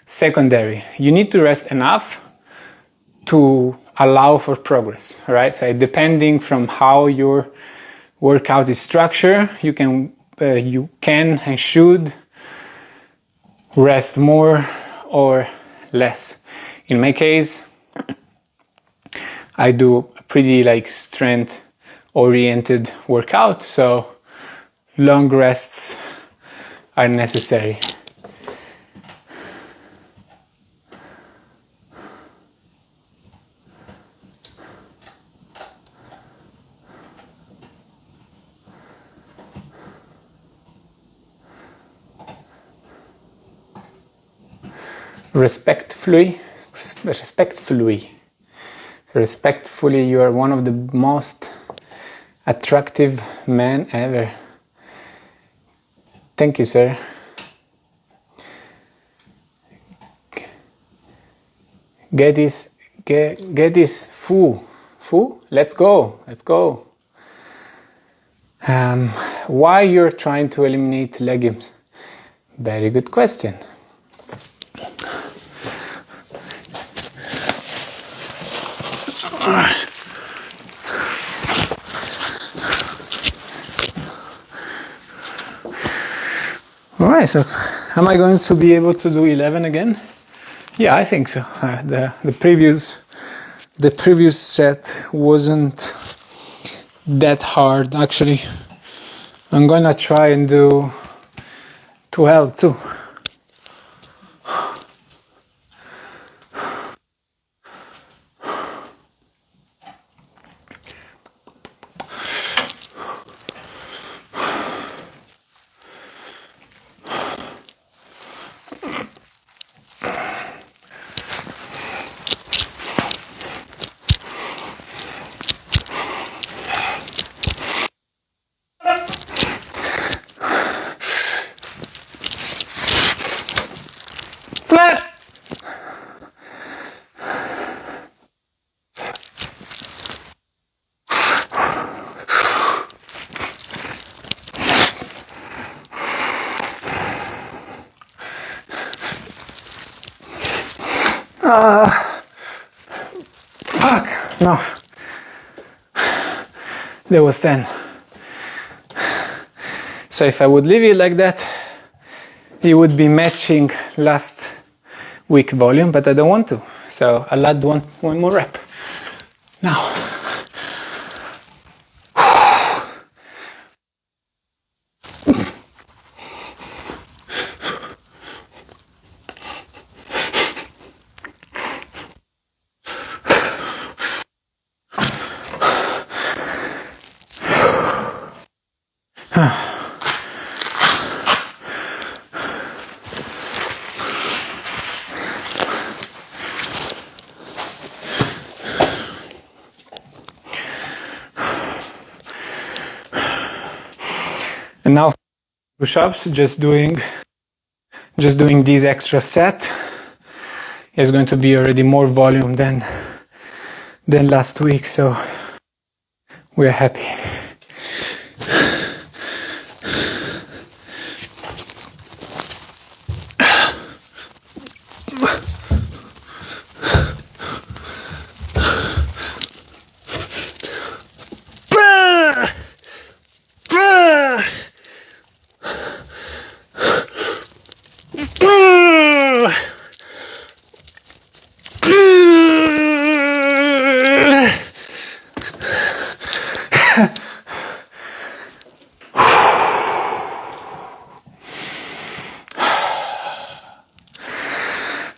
secondary. You need to rest enough to allow for progress, right? So depending from how your workout is structured, you can and should rest more or less. In my case, I do a pretty strength oriented workout, so long rests are necessary. Respectfully, you are one of the most attractive men ever. Thank you, sir. Get this foo. Let's go. Why you're trying to eliminate legumes? Very good question. Alright, so am I going to be able to do 11 again? Yeah, I think so. The previous set wasn't that hard, actually. I'm gonna try and do 12 too. Flat! Fuck, no. There was 10. So if I would leave it like that, you would be matching last week volume, but I don't want to. So I'll add one more rep. Now. And now push-ups, just doing this extra set is going to be already more volume than last week, so we're happy.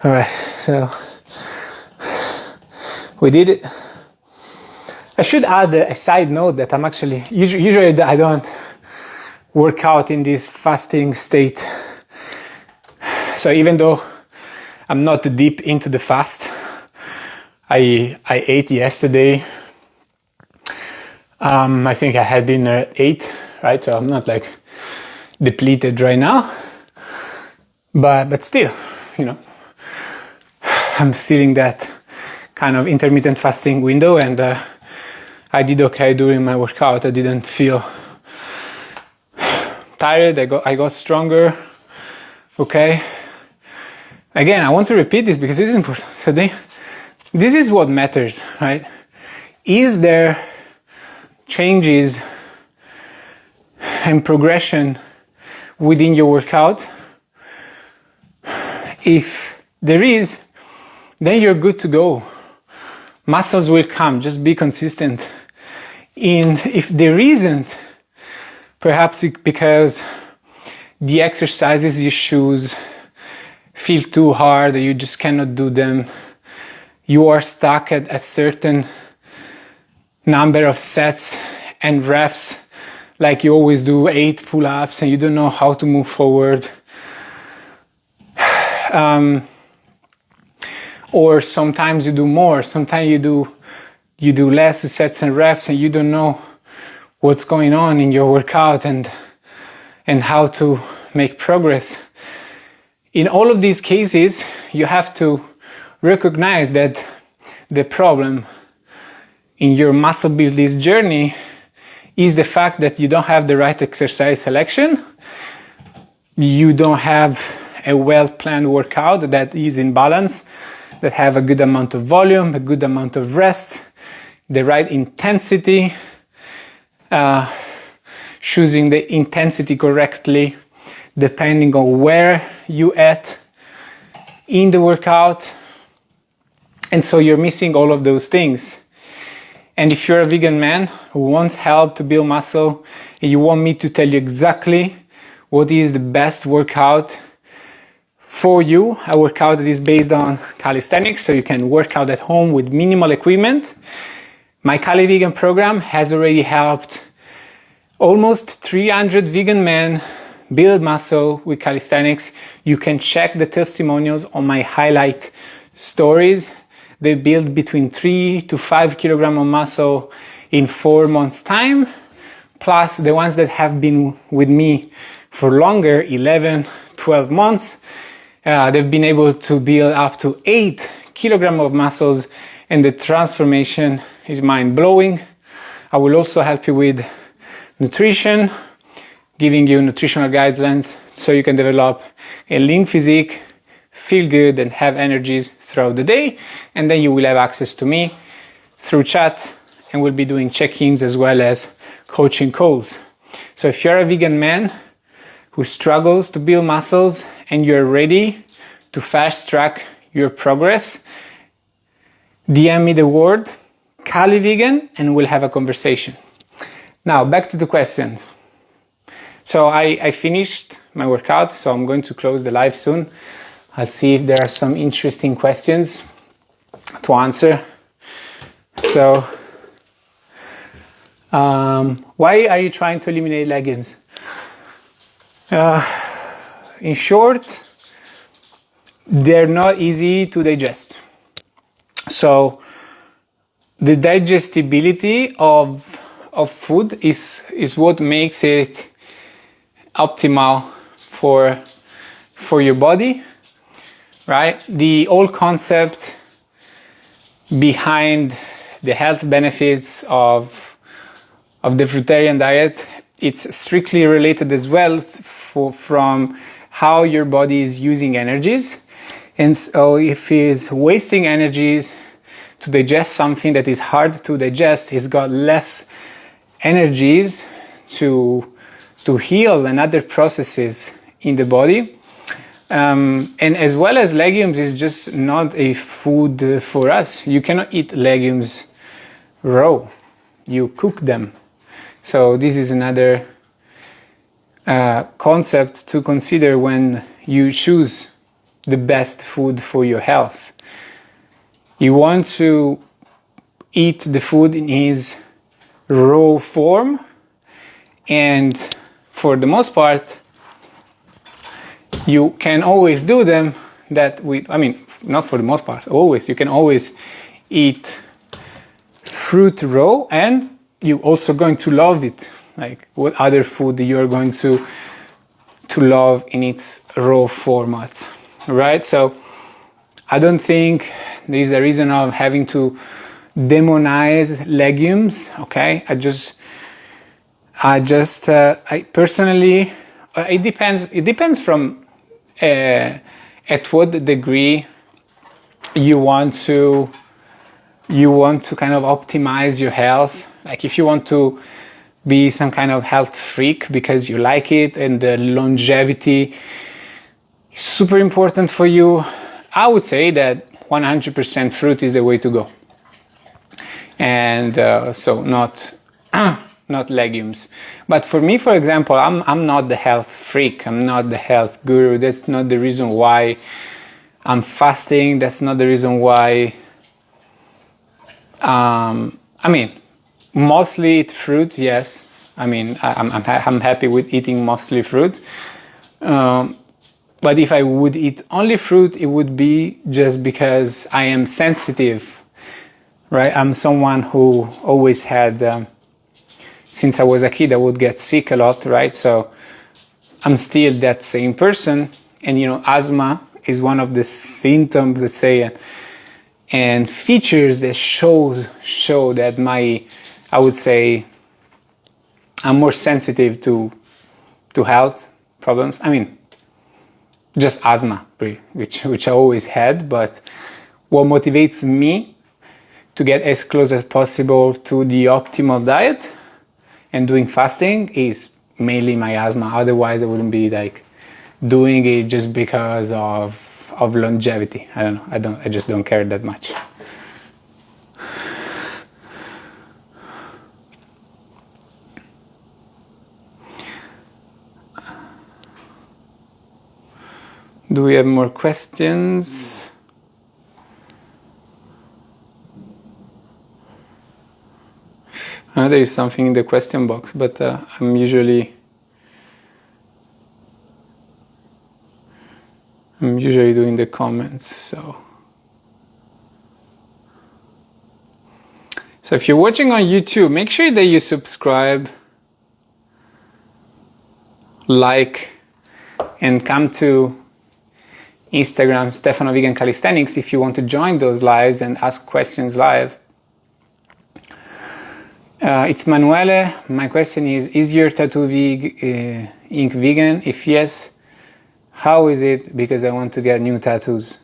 All right, so we did it. I should add a side note that I'm actually, usually I don't work out in this fasting state. So even though I'm not deep into the fast, I ate yesterday. I think I had dinner at 8, right? So I'm not like depleted right now, but still, you know, I'm still in that kind of intermittent fasting window, and I did okay during my workout. I didn't feel tired. I got stronger. Okay. Again, I want to repeat this because this is important. So this is what matters, right? Is there changes and progression within your workout? If there is, then you're good to go. Muscles will come, just be consistent. And if there isn't, perhaps because the exercises you choose feel too hard, or you just cannot do them, you are stuck at a certain number of sets and reps, like you always do 8 pull-ups, and you don't know how to move forward. Or sometimes you do more, sometimes you do less sets and reps, and you don't know what's going on in your workout and how to make progress. In all of these cases, you have to recognize that the problem in your muscle building journey is the fact that you don't have the right exercise selection. You don't have a well-planned workout that is in balance, that have a good amount of volume, a good amount of rest, the right intensity, choosing the intensity correctly depending on where you at in the workout. And so you're missing all of those things. And if you're a vegan man who wants help to build muscle, and you want me to tell you exactly what is the best workout for you, a workout that is based on calisthenics, so you can work out at home with minimal equipment, my CALIVEGAN program has already helped almost 300 vegan men build muscle with calisthenics. You can check the testimonials on my highlight stories. They build between 3 to 5 kilograms of muscle in 4 months' time, plus the ones that have been with me for longer, 11, 12 months. They've been able to build up to 8 kilograms of muscles, and the transformation is mind-blowing. I will also help you with nutrition, giving you nutritional guidelines so you can develop a lean physique, feel good, and have energies throughout the day. And then you will have access to me through chat, and we'll be doing check-ins as well as coaching calls. So if you're a vegan man who struggles to build muscles and you're ready to fast track your progress, DM me the word CALIVEGAN and we'll have a conversation. Now back to the questions. So I finished my workout, so I'm going to close the live soon. I'll see if there are some interesting questions to answer. So, why are you trying to eliminate legumes? In short, they're not easy to digest. So the digestibility of food is what makes it optimal for your body, right? The whole concept behind the health benefits of the fruitarian diet, it's strictly related as well from how your body is using energies. And so if it's wasting energies to digest something that is hard to digest, it's got less energies to heal and other processes in the body. And as well as legumes is just not a food for us. You cannot eat legumes raw. You cook them. So this is another concept to consider when you choose the best food for your health. You want to eat the food in its raw form, and for the most part, you can always do them that with, I mean, not for the most part, always, you can always eat fruit raw, and you're also going to love it. Like what other food you're going to love in its raw format, right? So I don't think there's a reason of having to demonize legumes, okay? I personally, it depends from at what degree you want to kind of optimize your health. Like if you want to be some kind of health freak because you like it and the longevity is super important for you, I would say that 100% fruit is the way to go. And so not legumes. But for me, for example, I'm not the health freak. I'm not the health guru. That's not the reason why I'm fasting. That's not the reason why. I mean, mostly eat fruit. Yes. I mean, I'm happy with eating mostly fruit. But if I would eat only fruit, it would be just because I am sensitive, right? I'm someone who always had. Since I was a kid, I would get sick a lot, right? So I'm still that same person. And, you know, asthma is one of the symptoms, let's say, and features that show that I would say, I'm more sensitive to health problems. I mean, just asthma, which I always had. But what motivates me to get as close as possible to the optimal diet and doing fasting is mainly my asthma. Otherwise, I wouldn't be like doing it just because of longevity. I don't know. I just don't care that much. Do we have more questions? There is something in the question box, but I'm usually doing the comments. So if you're watching on YouTube, make sure that you subscribe, like, and come to Instagram, Stefano Vegan Calisthenics, if you want to join those lives and ask questions live. It's Manuele. My question is your tattoo ink vegan? If yes, how is it? Because I want to get new tattoos.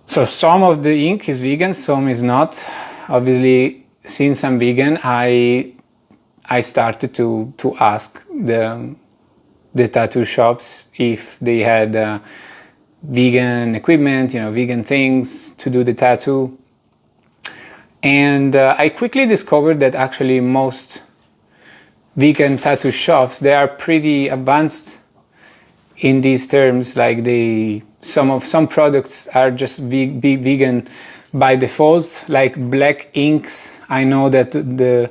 So some of the ink is vegan, some is not. Obviously, since I'm vegan, I started to ask the tattoo shops if they had vegan equipment, vegan things to do the tattoo. And I quickly discovered that actually most vegan tattoo shops, they are pretty advanced in these terms. Like some products are just vegan by default, like black inks. I know that the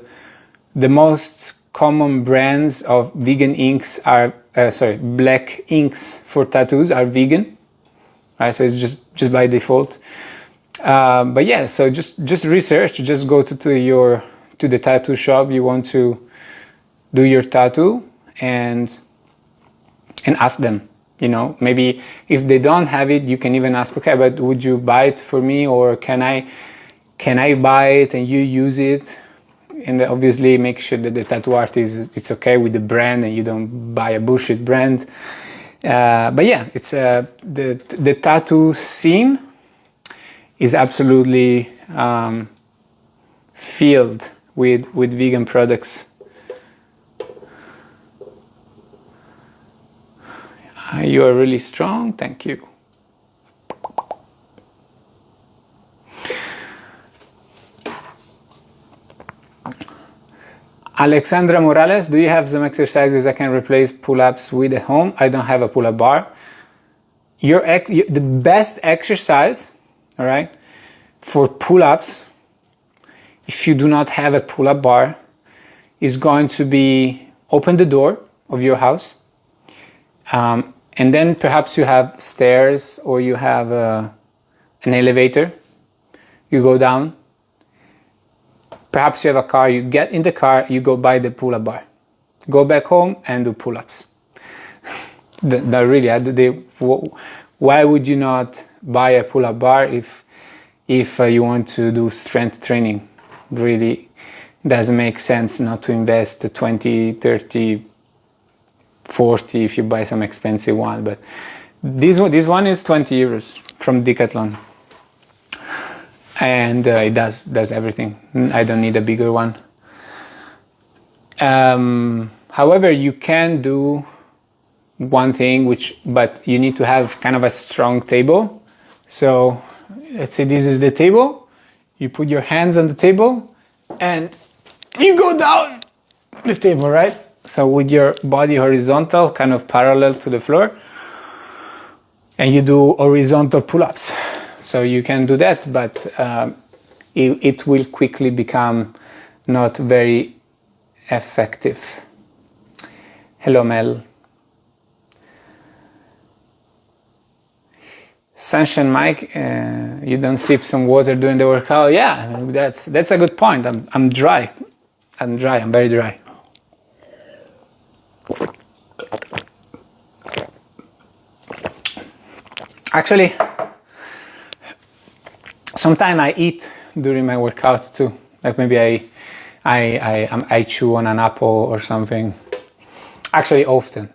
most common brands of vegan inks are, black inks for tattoos are vegan, right? So it's just by default. But yeah, so just research, just go to the tattoo shop you want to do your tattoo and ask them, maybe if they don't have it, you can even ask, okay, but would you buy it for me, or can I buy it and you use it? And obviously make sure that the tattoo artist it's okay with the brand and you don't buy a bullshit brand. But yeah, it's the tattoo scene is absolutely filled with vegan products. You are really strong, thank you. Alexandra Morales, do you have some exercises I can replace pull-ups with at home? I don't have a pull-up bar. The best exercise, all right, for pull-ups, if you do not have a pull-up bar, is going to be open the door of your house, and then perhaps you have stairs or you have an elevator. You go down. Perhaps you have a car, you get in the car, you go buy the pull-up bar. Go back home and do pull-ups. Why would you not buy a pull-up bar if you want to do strength training? Really doesn't make sense not to invest 20, 30, 40 if you buy some expensive one. But this one is 20 euros from Decathlon. And it does everything. I don't need a bigger one. However, you can do one thing, but you need to have kind of a strong table. So let's say this is the table. You put your hands on the table and you go down the table, right? So with your body horizontal, kind of parallel to the floor, and you do horizontal pull-ups. So you can do that, but it will quickly become not very effective. Hello, Mel. Sunshine Mike, you don't sip some water during the workout? Yeah, that's a good point. I'm dry. I'm very dry. Actually, sometimes I eat during my workouts too. Like maybe I chew on an apple or something. Actually, often.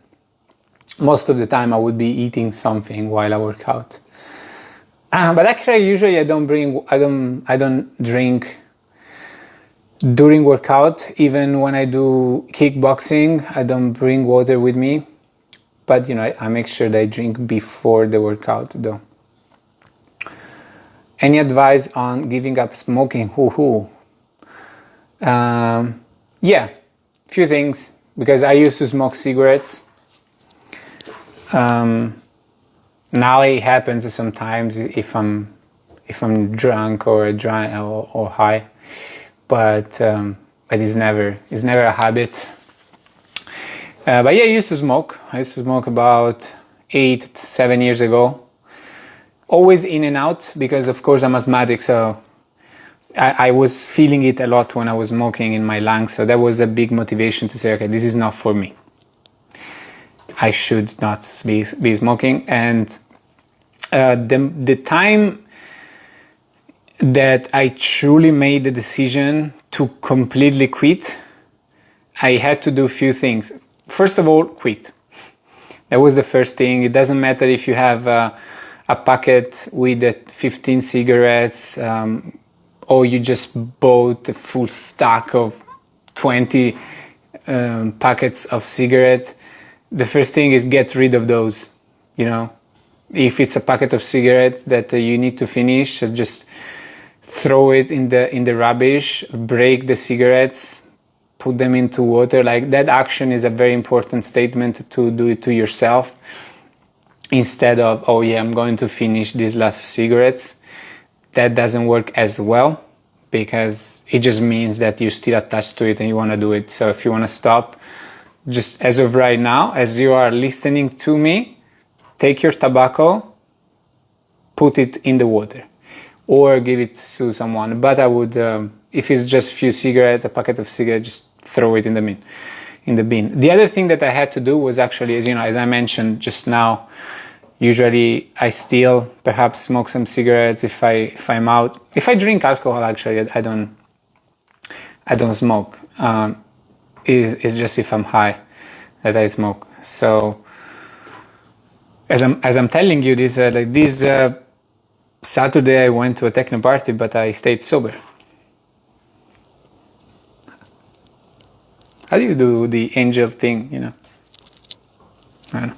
Most of the time I would be eating something while I work out. But actually, usually I don't drink during workout. Even when I do kickboxing, I don't bring water with me. But I make sure that I drink before the workout though. Any advice on giving up smoking? Yeah, few things, because I used to smoke cigarettes. Now it happens sometimes if I'm drunk or dry or high, but it's never a habit. But yeah, I used to smoke. I used to smoke about 7 years ago. Always in and out, because of course I'm asthmatic, so I was feeling it a lot when I was smoking in my lungs. So that was a big motivation to say, okay, this is not for me. I should not be smoking. And the time that I truly made the decision to completely quit, I had to do a few things. First of all, quit. That was the first thing. It doesn't matter if you have a packet with 15 cigarettes, or you just bought a full stack of 20 packets of cigarettes. The first thing is get rid of those. If it's a packet of cigarettes that you need to finish, just throw it in the rubbish, break the cigarettes, put them into water. Like, that action is a very important statement to do it to yourself, instead of, oh yeah, I'm going to finish these last cigarettes. That doesn't work as well, because it just means that you're still attached to it and you want to do it. So if you want to stop, just as of right now, as you are listening to me, take your tobacco, put it in the water, or give it to someone. But I would, if it's just a few cigarettes, a packet of cigarettes, just throw it in the bin. The other thing that I had to do was actually, as I mentioned just now, usually I still perhaps smoke some cigarettes if I'm out. If I drink alcohol, actually, I don't smoke. It's just if I'm high that I smoke. So as I'm telling you this, this Saturday I went to a techno party, but I stayed sober. How do you do the angel thing? I don't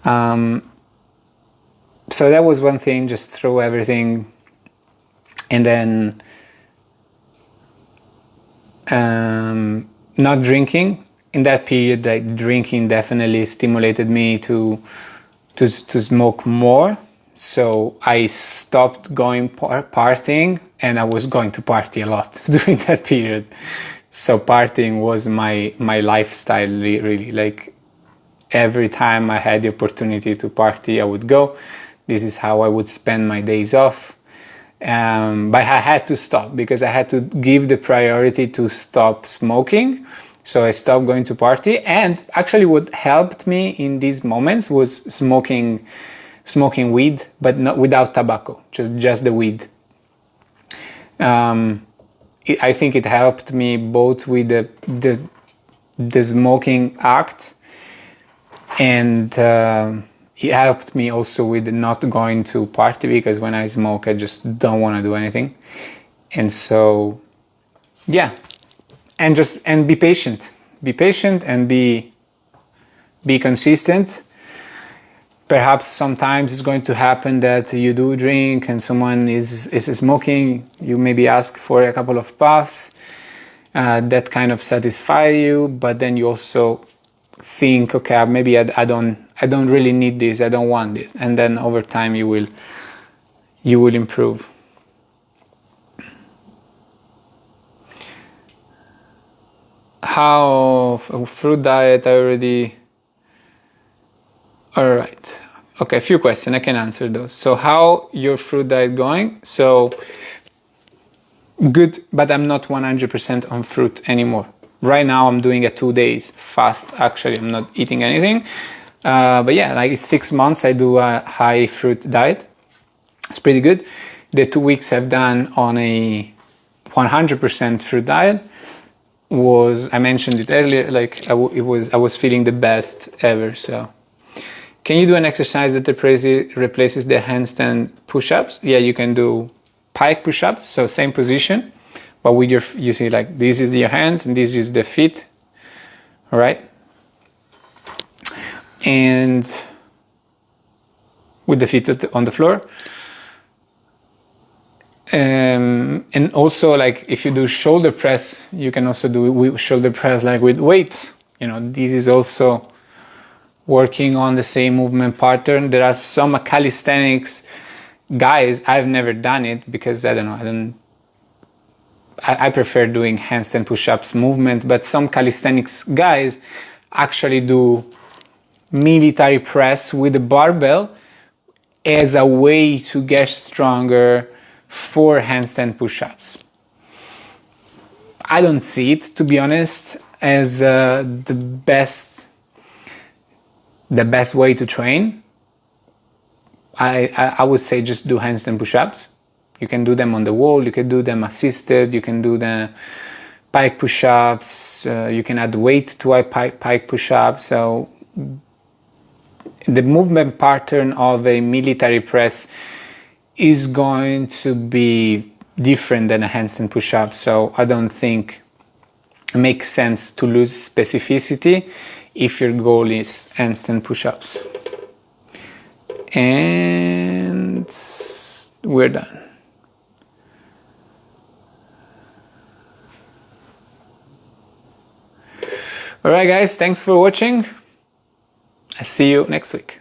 know. So that was one thing, just throw everything. And then not drinking. In that period, like drinking definitely stimulated me to smoke more. So I stopped going partying, and I was going to party a lot during that period. So partying was my lifestyle, really. Like every time I had the opportunity to party, I would go. This is how I would spend my days off. But I had to stop because I had to give the priority to stop smoking. So I stopped going to party, and actually what helped me in these moments was smoking weed, but not without tobacco, just the weed. I think it helped me both with the smoking act, and it helped me also with not going to party, because when I smoke I just don't want to do anything. And so yeah, and be patient and be consistent. Perhaps sometimes it's going to happen that you do drink and someone is smoking. You maybe ask for a couple of puffs. That kind of satisfy you, but then you also think, okay, maybe I don't really need this. I don't want this. And then over time you will improve. How fruit diet? I already. All right. Okay, a few questions. I can answer those. So how your fruit diet going? So good, but I'm not 100% on fruit anymore. Right now I'm doing a 2 days fast. Actually, I'm not eating anything. But yeah, like 6 months I do a high fruit diet. It's pretty good. The 2 weeks I've done on a 100% fruit diet I mentioned it earlier, like I was feeling the best ever. So can you do an exercise that replaces the handstand push-ups? Yeah, you can do pike push-ups, so same position, but with you see, like this is your hands and this is the feet, all right? And with the feet on the floor. And also, like if you do shoulder press, you can also do shoulder press like with weights. This is also working on the same movement pattern. There are some calisthenics guys. I've never done it because I prefer doing handstand push-ups movement, but some calisthenics guys actually do military press with a barbell as a way to get stronger for handstand push-ups. I don't see it, to be honest, as the best way to train. I would say just do handstand push-ups. You can do them on the wall, you can do them assisted, you can do the pike push-ups, you can add weight to a pike push-up. So the movement pattern of a military press is going to be different than a handstand push-up. So I don't think it makes sense to lose specificity if your goal is handstand push-ups. And we're done. All right, guys, thanks for watching. I'll see you next week.